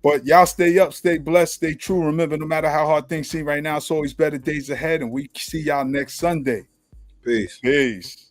But y'all stay up, stay blessed, stay true. Remember, no matter how hard things seem right now, it's always better days ahead. And we see y'all next Sunday. Peace. Peace.